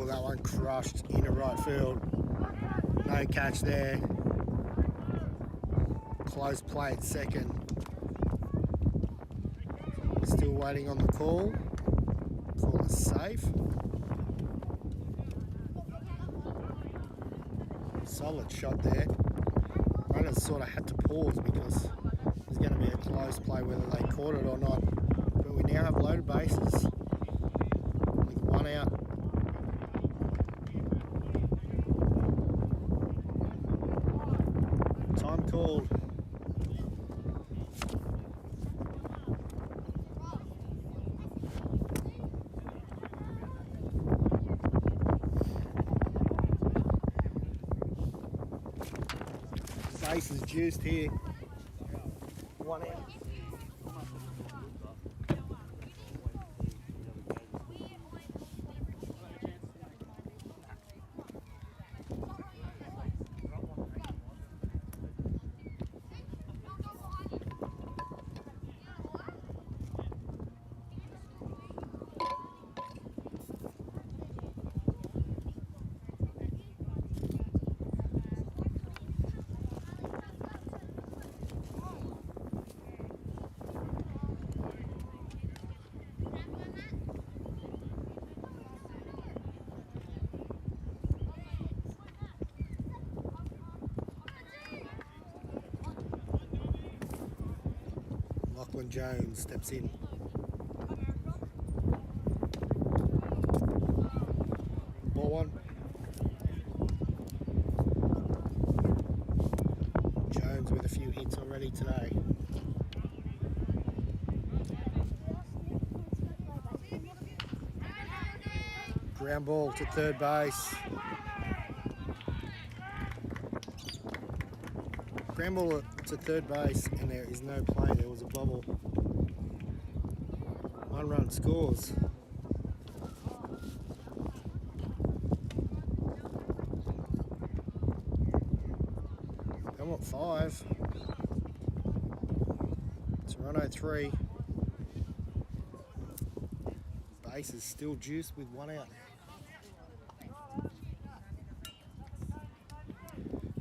That one crushed into right field. No catch there. Close play at second. Still waiting on the call. Call is safe. Solid shot there. Runners sort of had to pause because it was going to be a close play whether they caught it or not. But we now have loaded bases with 1 out. Time called. Base is juiced here. 1 out. Lachlan Jones steps in. Ball one. Jones with a few hits already today. Ground ball to third base. Ground ball to third base, and there is no play. There was a bobble. 1 run scores. Belmont 5. Toronto 3. Base is still juiced with 1 out.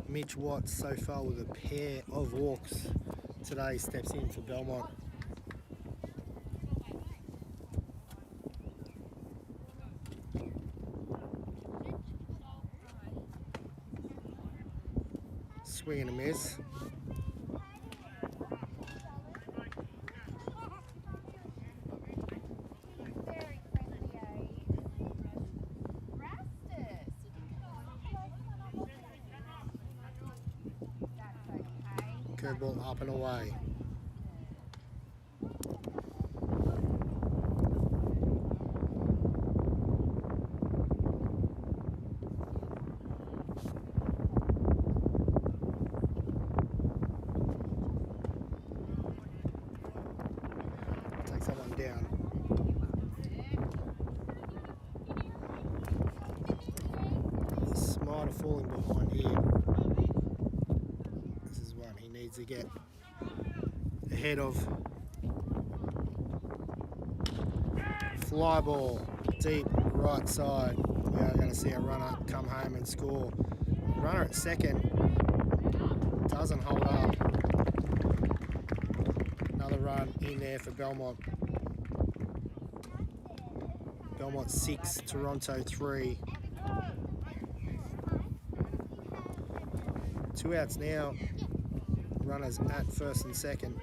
Mitch Watts so far with a pair of walks today steps in for Belmont. Swing and a miss. Curveball up and away. Takes that one down. Smarter falling behind here. This is one he needs to get ahead of. Fly ball deep right side. We are going to see a runner come home and score. Runner at second doesn't hold up. Another run in there for Belmont. Belmont 6, Toronto 3. 2 outs now. Runners at first and second.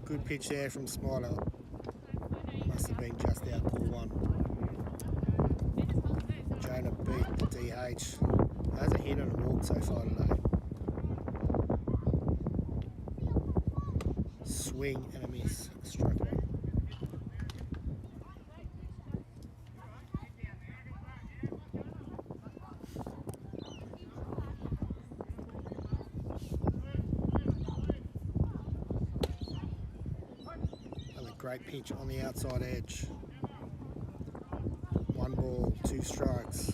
Good pitch there from Smarter. Must have been just out ball one. Jonah beat the DH. Has a hit and a walk so far today. Swing and a miss. Strike one. Great pitch on the outside edge. 1 ball, 2 strikes.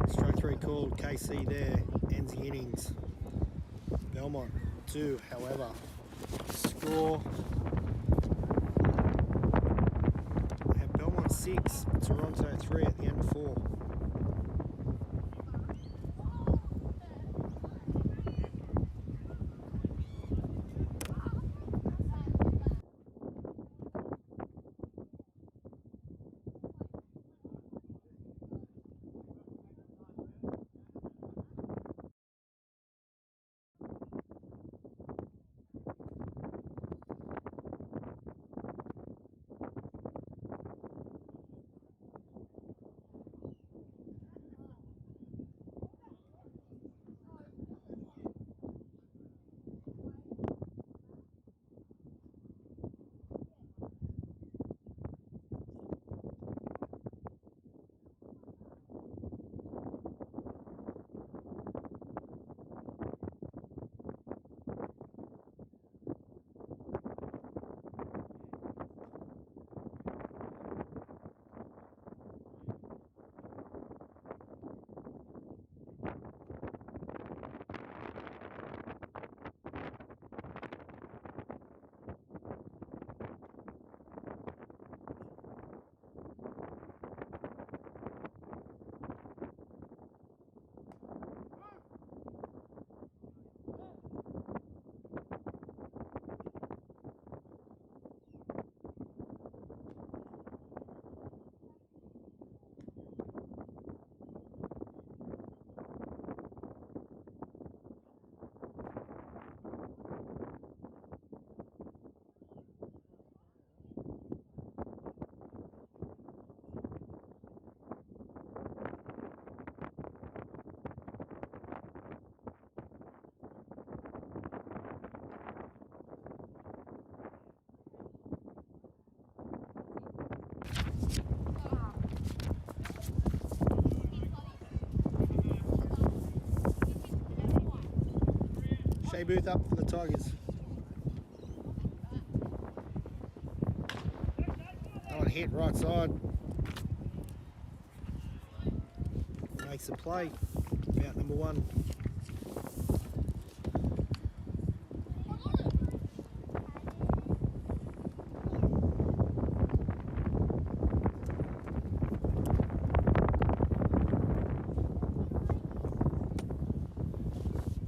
Strike 3 called. KC there ends the innings. Belmont 2, however. Score. We have Belmont 6, Toronto 3 at the end of 4. Shea Booth up for the Tigers. On hit right side. Makes a play. Out number 1.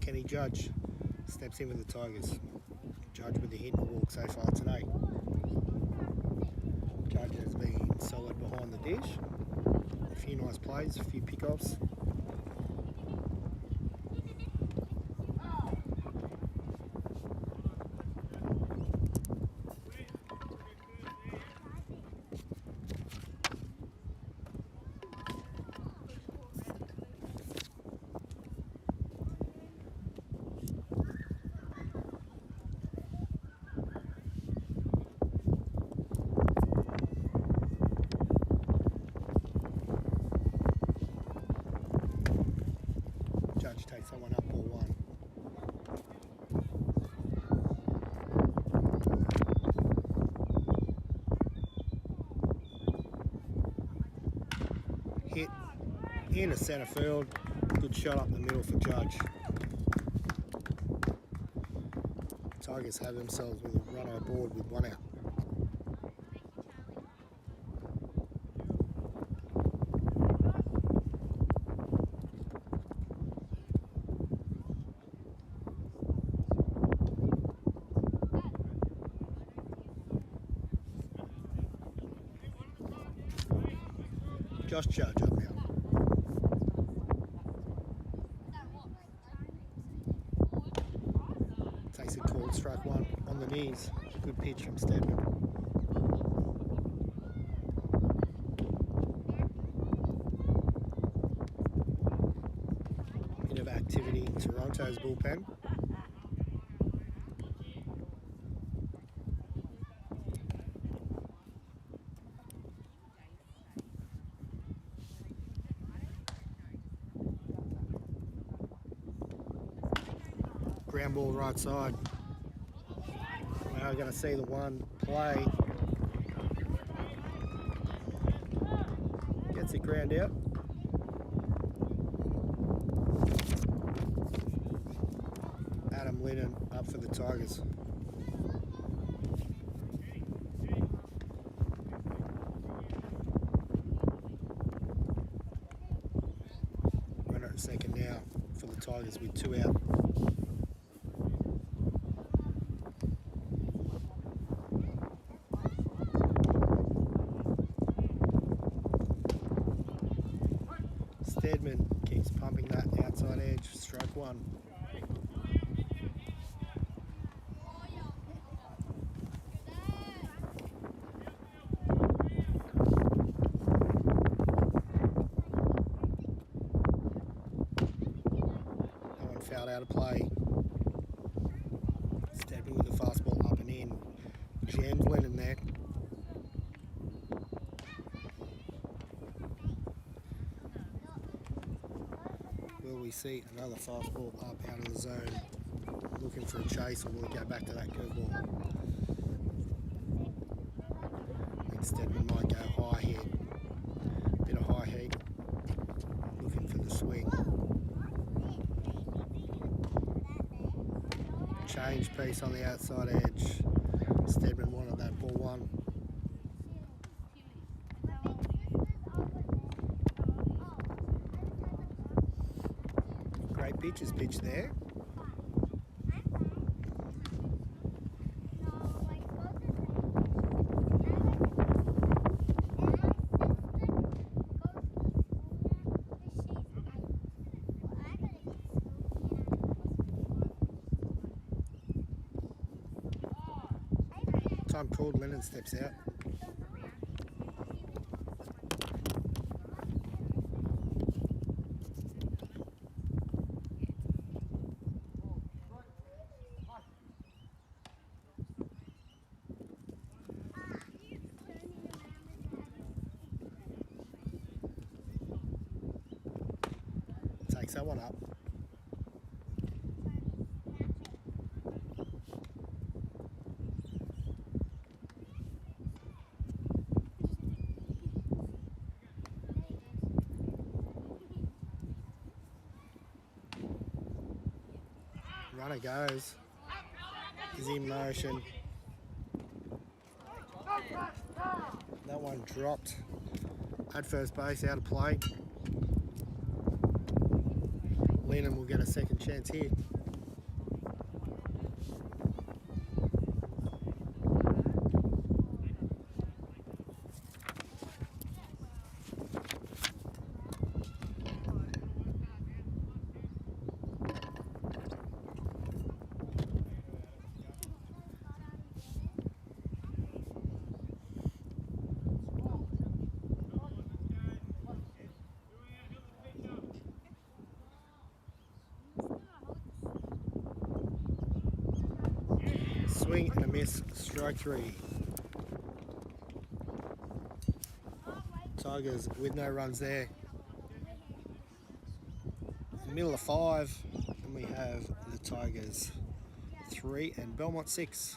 Kenny Judge steps in with the Tigers. Judge with the hit and walk so far today. Judge has been solid behind the dish. A few nice plays, a few pickoffs. Judge takes that one up, ball 1. Hit into centre field. Good shot up the middle for Judge. Tigers have themselves with a runner aboard with 1 out. Josh Judge up now. Takes a call, strike 1 on the knees. Good pitch from Stedman. Bit of activity in Toronto's bullpen. Ground ball right side. Now we're going to see the 1 play. Gets it ground out. Adam Lennon up for the Tigers. Runner at second now for the Tigers with 2 out. Stedman keeps pumping that outside edge, strike 1. That one fouled out of play. Stedman with the fastball up and in. Jams Lennon there. Will we see another fastball up out of the zone? Looking for a chase, or will we go back to that curveball? I think Stedman might go high here. Bit of high heat. Looking for the swing. Change piece on the outside edge. Stedman wanted that ball 1. Great pitcher's pitch there. Time called, Lennon steps out. Takes that one up. Runner goes. Is in motion. That one dropped at first base, out of play. Lennon will get a second chance here. Swing and a miss, strike 3. Tigers with no runs there. Middle of 5, and we have the Tigers 3 and Belmont 6.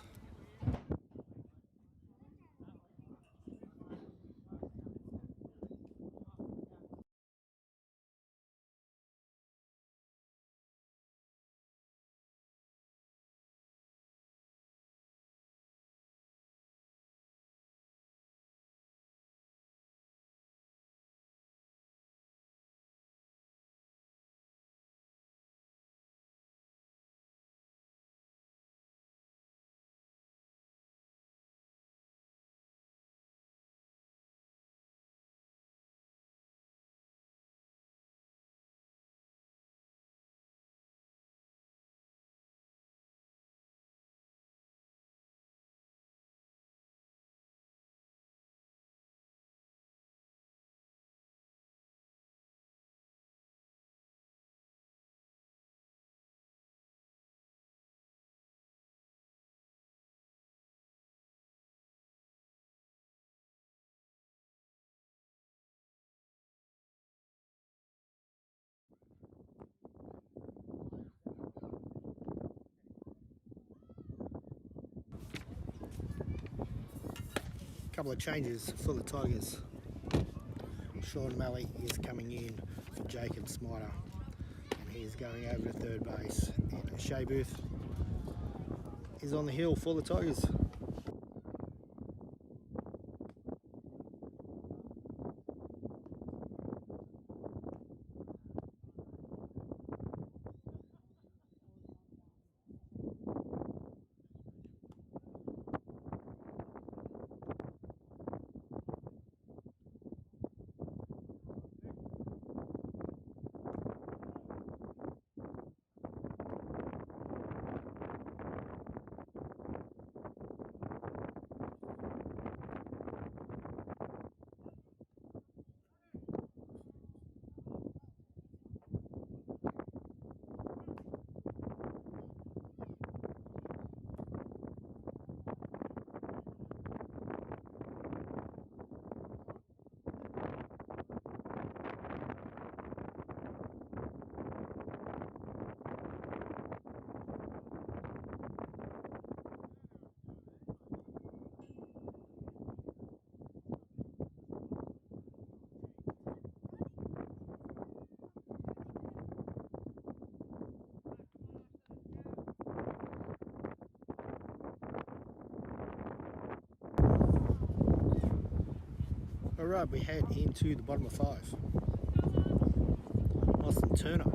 Couple of changes for the Tigers. Sean Malley is coming in for Jacob Smiter, and he's going over to third base. And Shea Booth is on the hill for the Tigers. Alright, we head into the bottom of 5. Austin Turner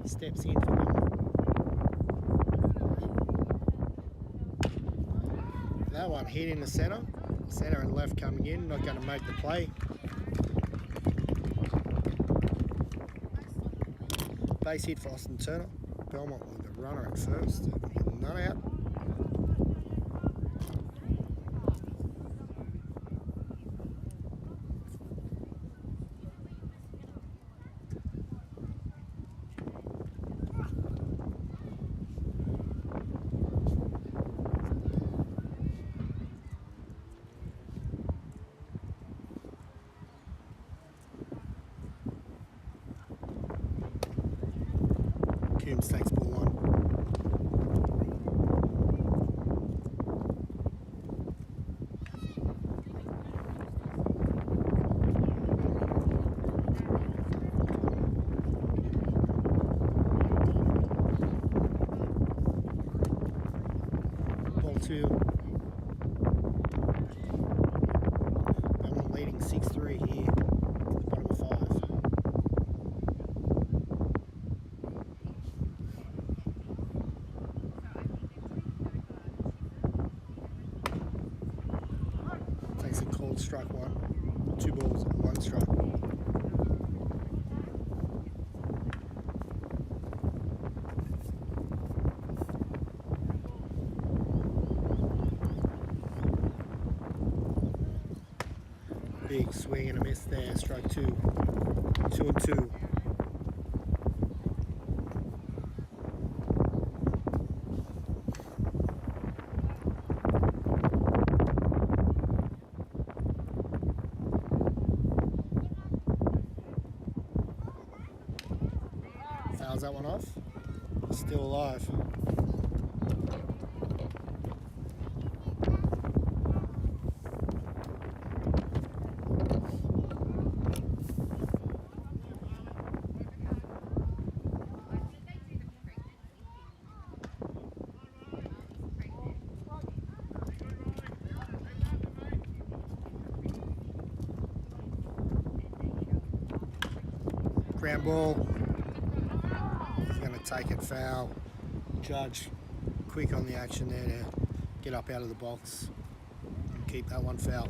steps in for them. That one hit in the centre. Centre and left coming in, not going to make the play. Base hit for Austin Turner. Belmont with the runner at first. None out. Coombs takes ball 1. strike one. 2 balls, 1 strike. Big swing and a miss there. Strike 2. 2 and 2. Fouls that one off. Still alive. Ground ball. He's going to take it foul. Judge quick on the action there to get up out of the box and keep that one foul.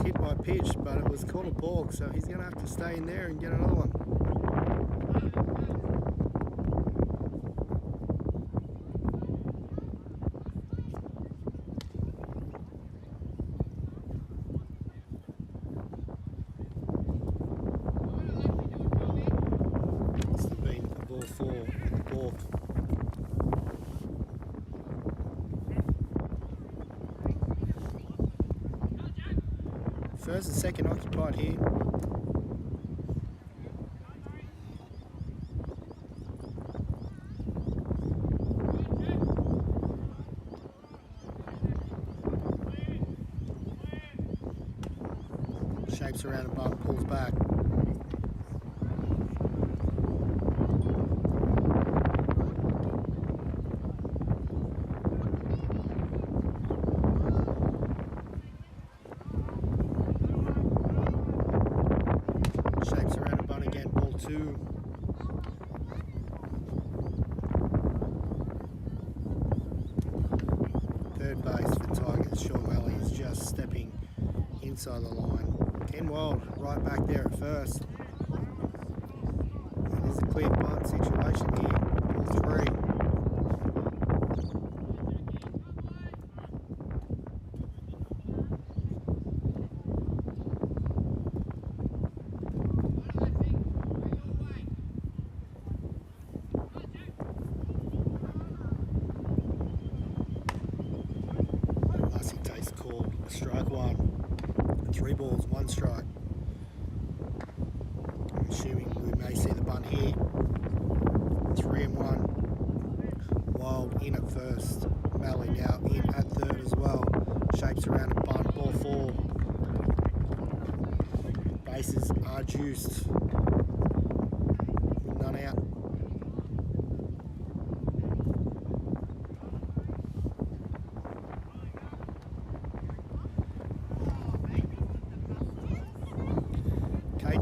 Hit by pitch, but it was called a balk, so he's going to have to stay in there and get another one. Must have been a ball 4 and a balk. First and second occupied here. Shapes around a bunt, pulls back. Third base for Tigers. Sean Valley is just stepping inside the line. Ken Wild right back there at first. It is a clear bunt situation here. Ball 3. Strike 1. 3 balls, 1 strike. I'm assuming we may see the bunt here. 3 and 1. Wild in at first. Malley now in at third as well. Shapes around a bunt. Ball 4. Bases are juiced. With none out.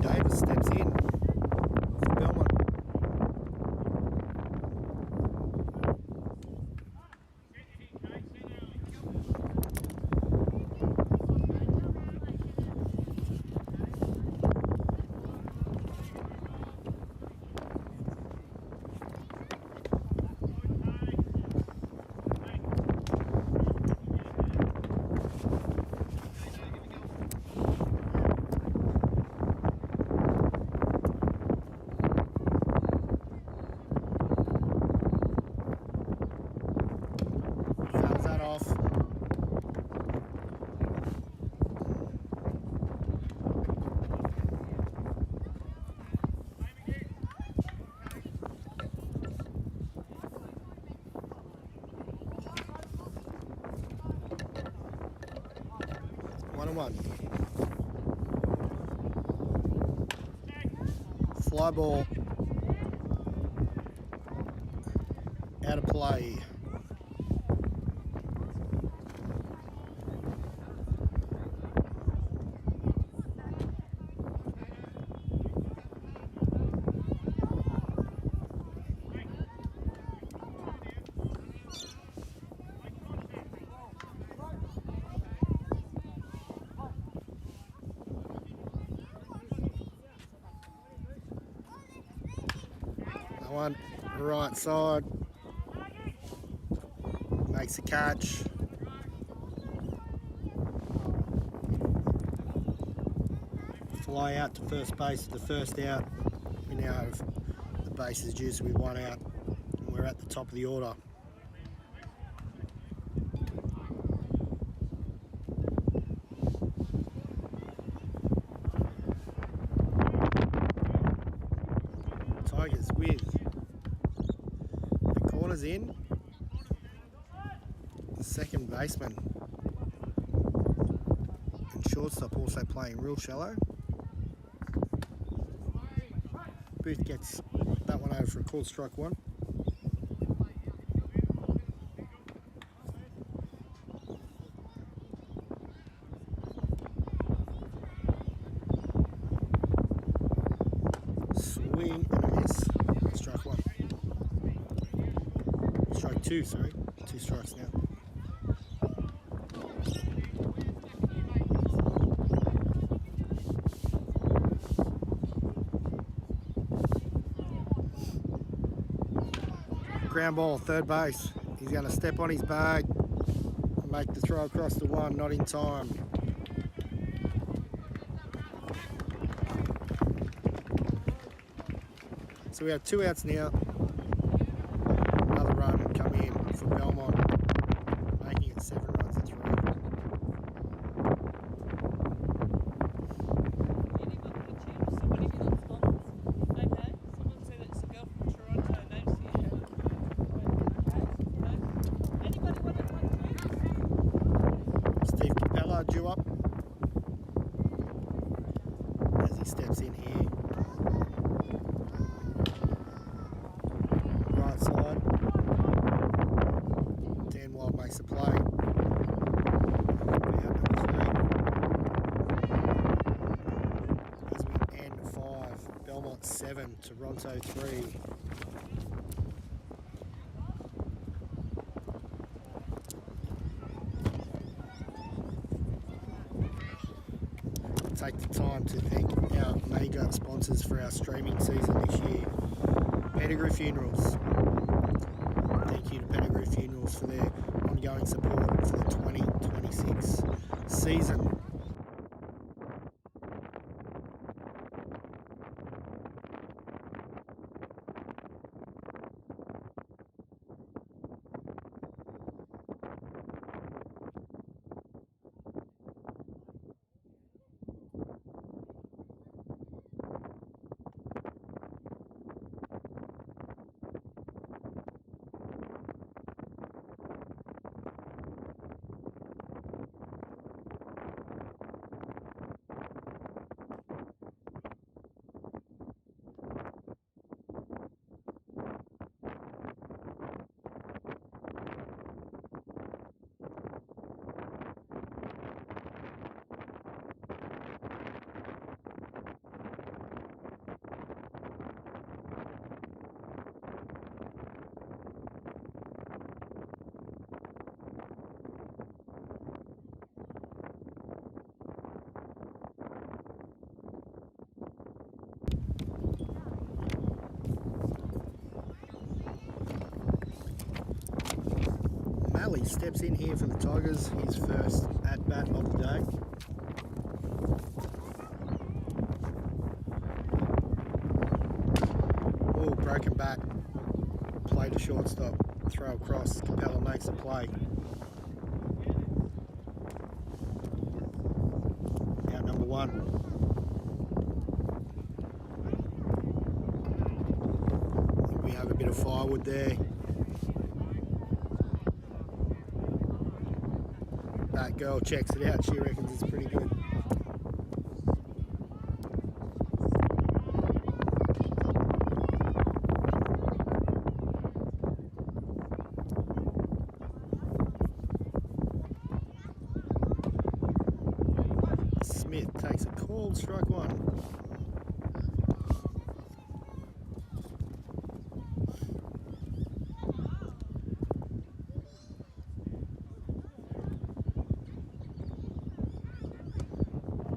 Davis steps in for Belmont. one. Fly ball. Out of play. That one, right side. Makes a catch. Fly out to first base, the first out. We now have the bases juiced with one out. And we're at the top of the order. Tigers with the corners in. The second baseman and shortstop also playing real shallow. Booth gets that one over for a called strike one. Swing and a miss. Strike one. Strike two, sorry. 2 strikes now. Ground ball, third base. He's going to step on his bag and make the throw across the one, not in time. So we have 2 outs now. Another run come in for Belmont, making it 7 runs to 3. Due up as he steps in here. Right side. Dan Wild makes a play. Out number 3. As we end 5. Belmont 7, Toronto 3. Take the time to thank our major sponsors for our streaming season this year. Pettigrew Funerals. Thank you to Pettigrew Funerals for their ongoing support for the 2026 season. Malley steps in here for the Tigers, his first at-bat of the day. Oh, broken bat. Play to shortstop. Throw across. Capella makes a play. Out number 1. I think we have a bit of firewood there. Back girl checks it out. She reckons it's pretty good. Smith takes a call, strike one.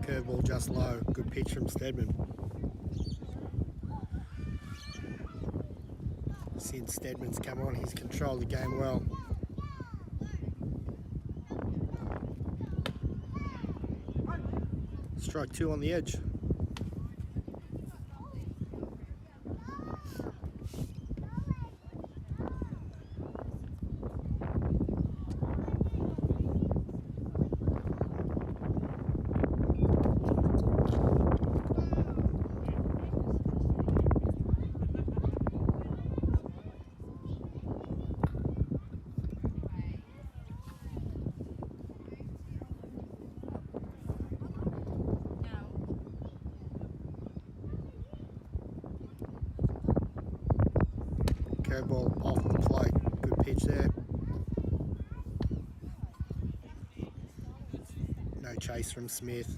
Curveball just low. Good pitch from Stedman. Since Stedman's come on, he's controlled the game well. Strike two on the edge. Curveball off the plate. Good pitch there. No chase from Smith.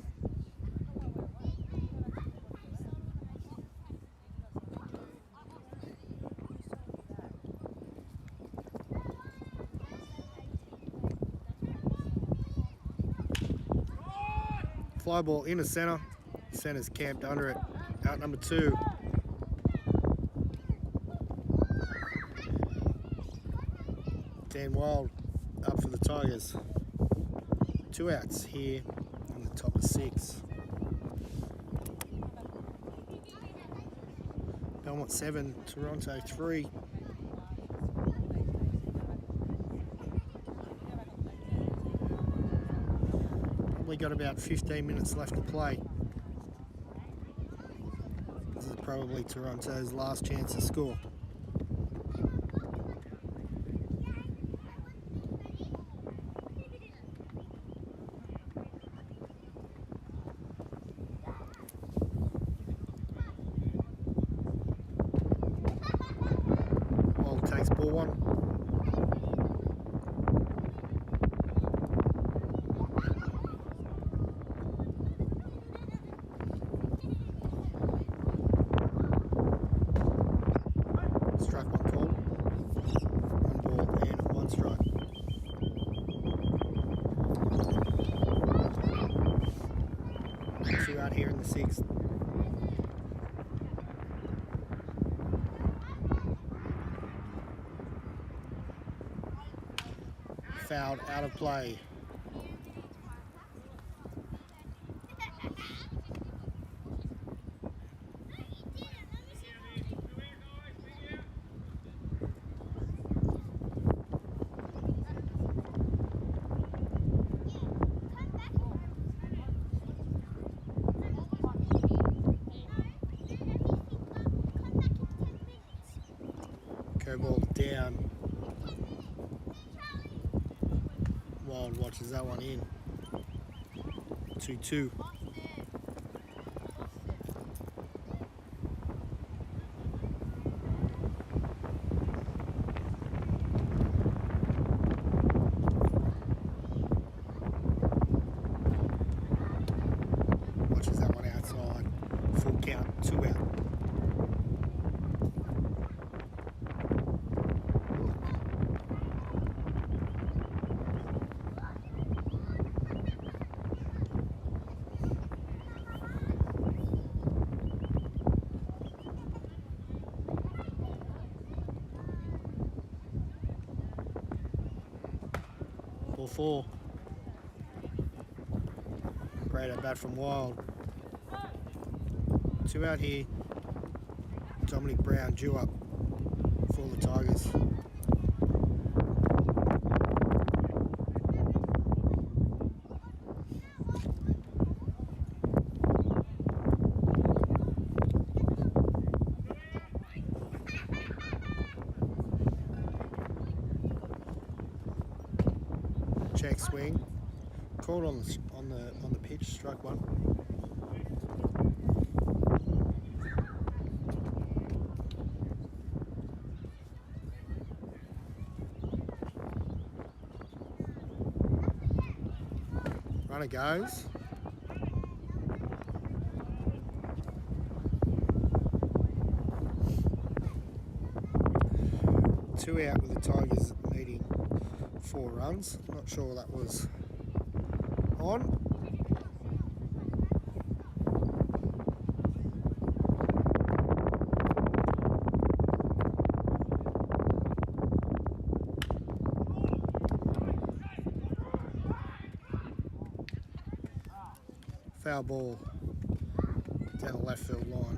Fly ball in the centre. Centre's camped under it. Out number two. Dan Wild up for the Tigers. 2 outs here in the top of 6. Belmont 7, Toronto 3. Probably got about 15 minutes left to play. This is probably Toronto's last chance to score. Takes ball one. Strike one call. 1 ball and 1 strike. Two out here in the 6th. Fouled, out of play. Curveball down. Wild watches that one in. 2-2. Watches that one outside. Full count, 2 out. Ball 4. Great at bat from Wild. 2 out here. Dominic Brown due up for the Tigers. Check swing. called on the pitch, struck one. Runner goes. Two out with the Tigers needing 4 runs. Not sure that was on. Foul ball down the left field line.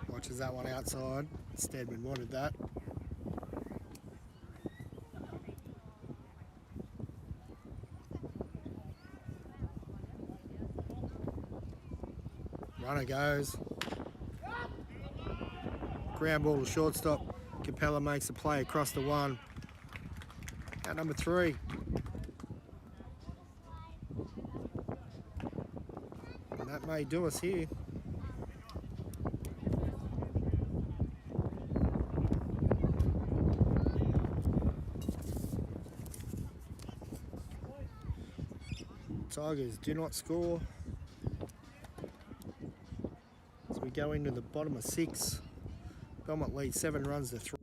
Watches that one outside. Steadman wanted that. Runner goes. Ground ball to shortstop. Capella makes a play across the one. Out number 3. And that may do us here. Tigers do not score. So we go into the bottom of 6. Belmont leads 7 runs to 3.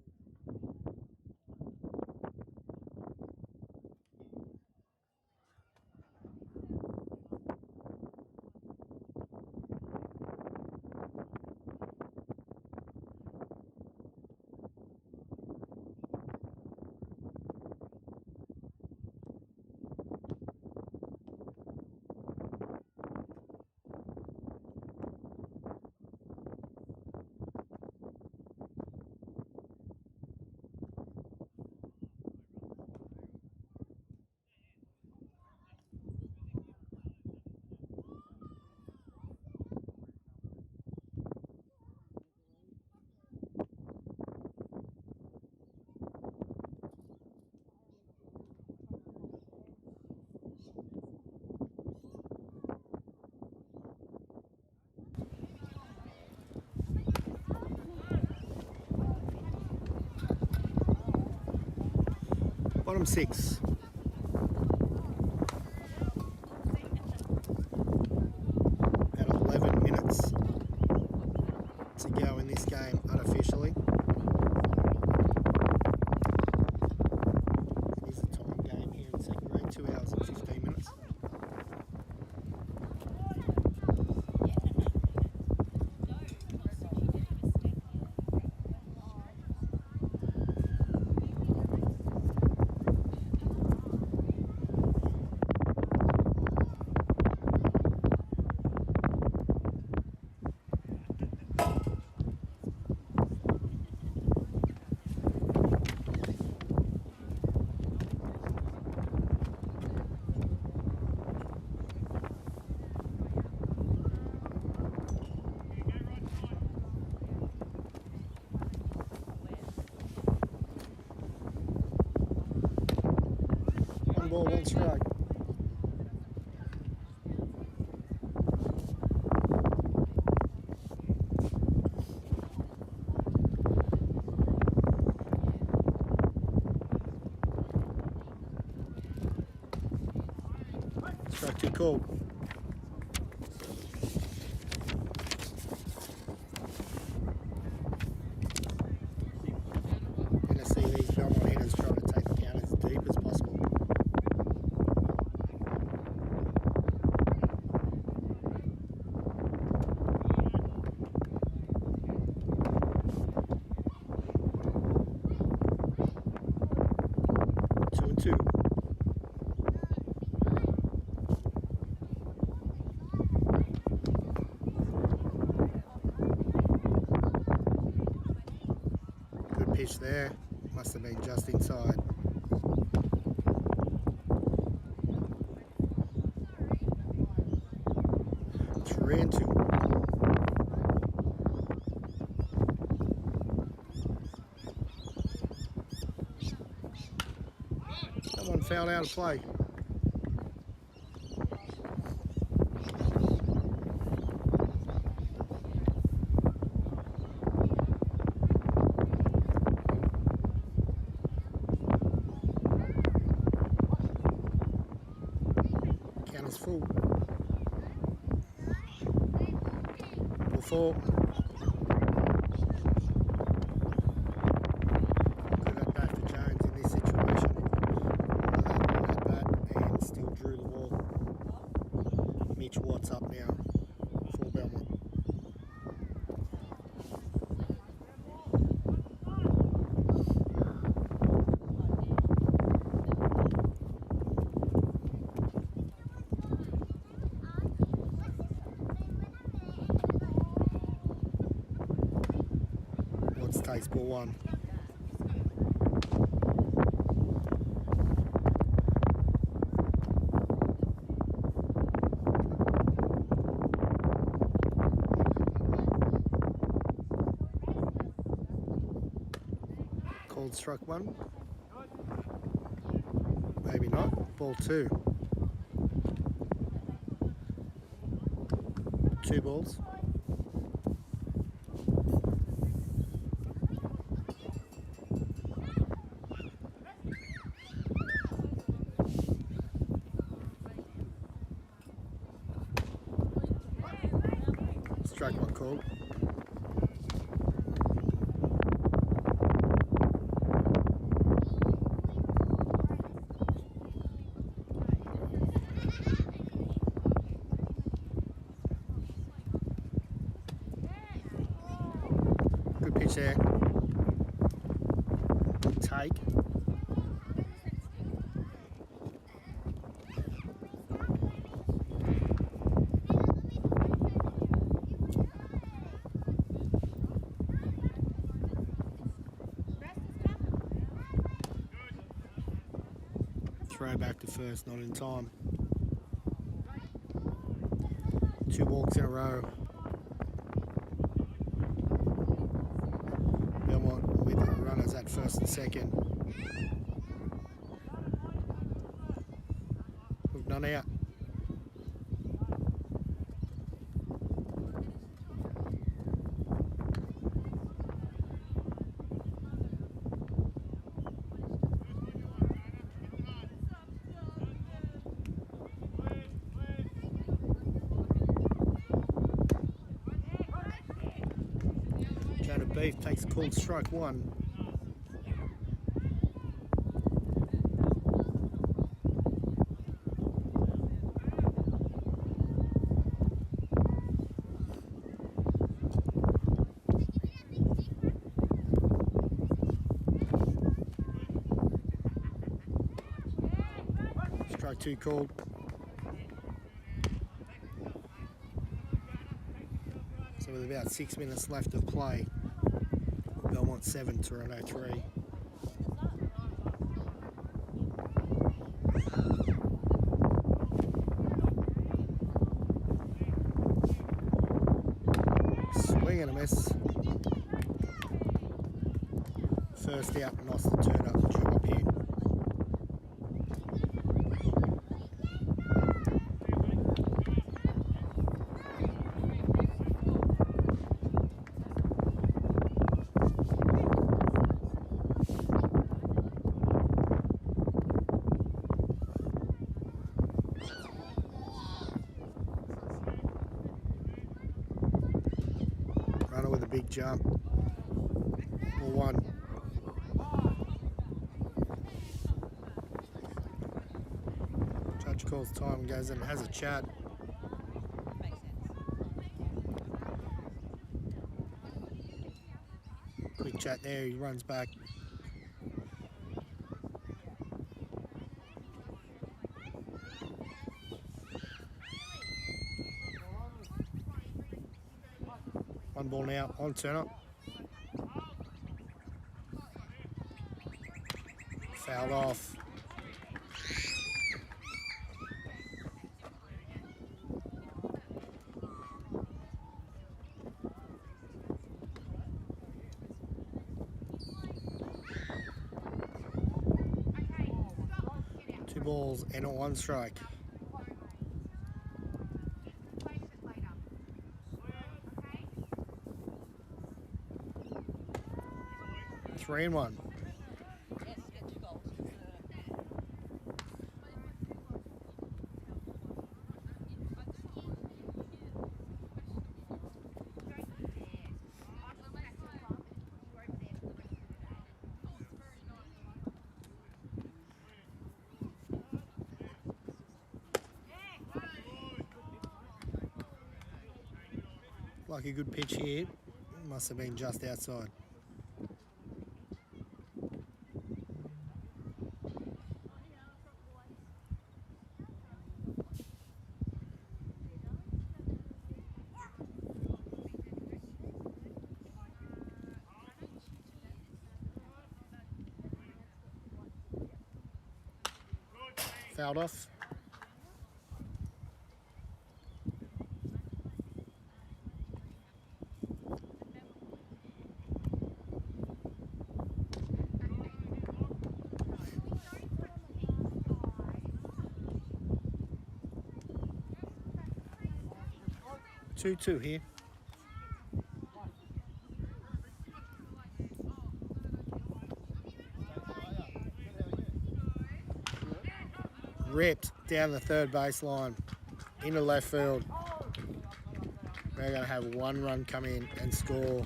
Bottom 6. At 11 minutes to go in this game unofficially. It is a time game here in second grade, 2 hours and 15 minutes. Ball, 1 strike. Strike 2 called. Gonna see these Belmont hitters trying to take the count as deep as possible. pitch there. Must have been just inside. 3-2. Someone fouled out of play. Count is full. Ball 4. Good at bat for Jones in this situation. That bat and still drew the ball. Mitch Watts up now for Belmont. Watts takes ball 1. Called struck 1. Maybe not. Ball 2. 2 balls. Strike 1 called. Good pitch there. Good take. Throw back to first, not in time. 2 walks in a row. Belmont with the runners at first and second. With none out. Beef takes a called strike 1. Strike 2 called. So with about 6 minutes left of play, Belmont 7, Toronto 3. Swing and a miss. First out, nice to turn up, due up here. Runner with a big jump. Ball 1. Judge calls time and goes in and has a chat. Quick chat there, he runs back. One ball now on turn up. Fouled off. Two balls and a 1 strike. Three and 1. Like a good pitch here. Must have been just outside. Fouled off. Two here. Ripped down the third baseline into left field. We're going to have 1 run come in and score,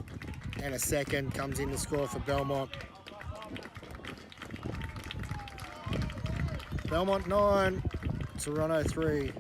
and a second comes in to score for Belmont. Belmont 9, Toronto 3.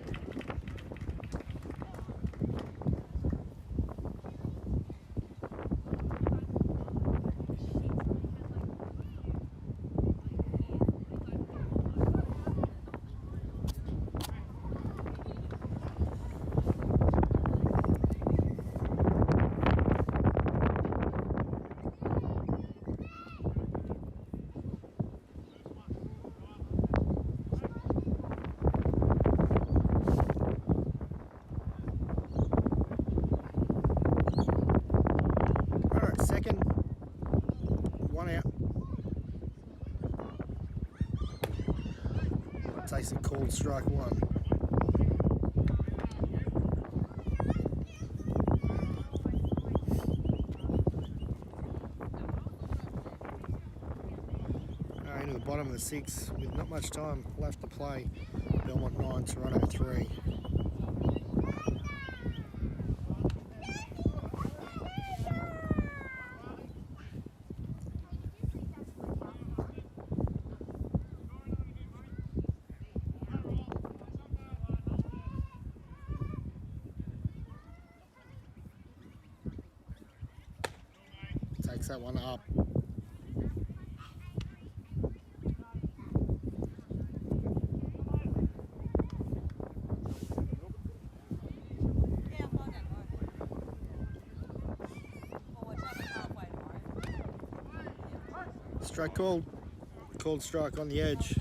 Takes a called strike 1. Into the bottom of the 6 with not much time left to play. Belmont 9, Toronto 3. Takes that one up. Strike called. Called strike on the edge.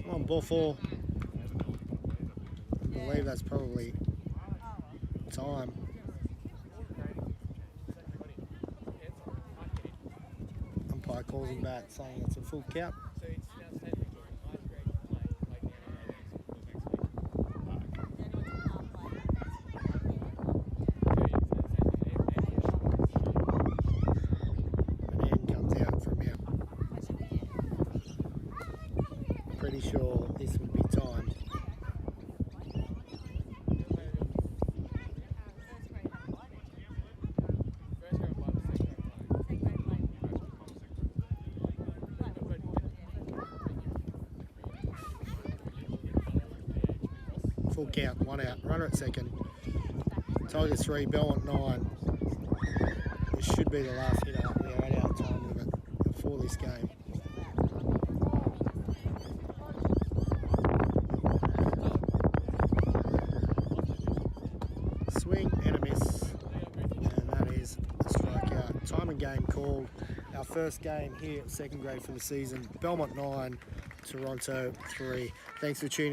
On ball 4. I believe that's probably time. Umpire calls him back saying it's a full count. Pretty sure this would be time. Full count, 1 out, runner at second. Tigers 3, Belmont 9. This should be the last hitter. We are at our time limit for this game. game called. Our first game here at second grade for the season. Belmont 9, Toronto 3. Thanks for tuning in.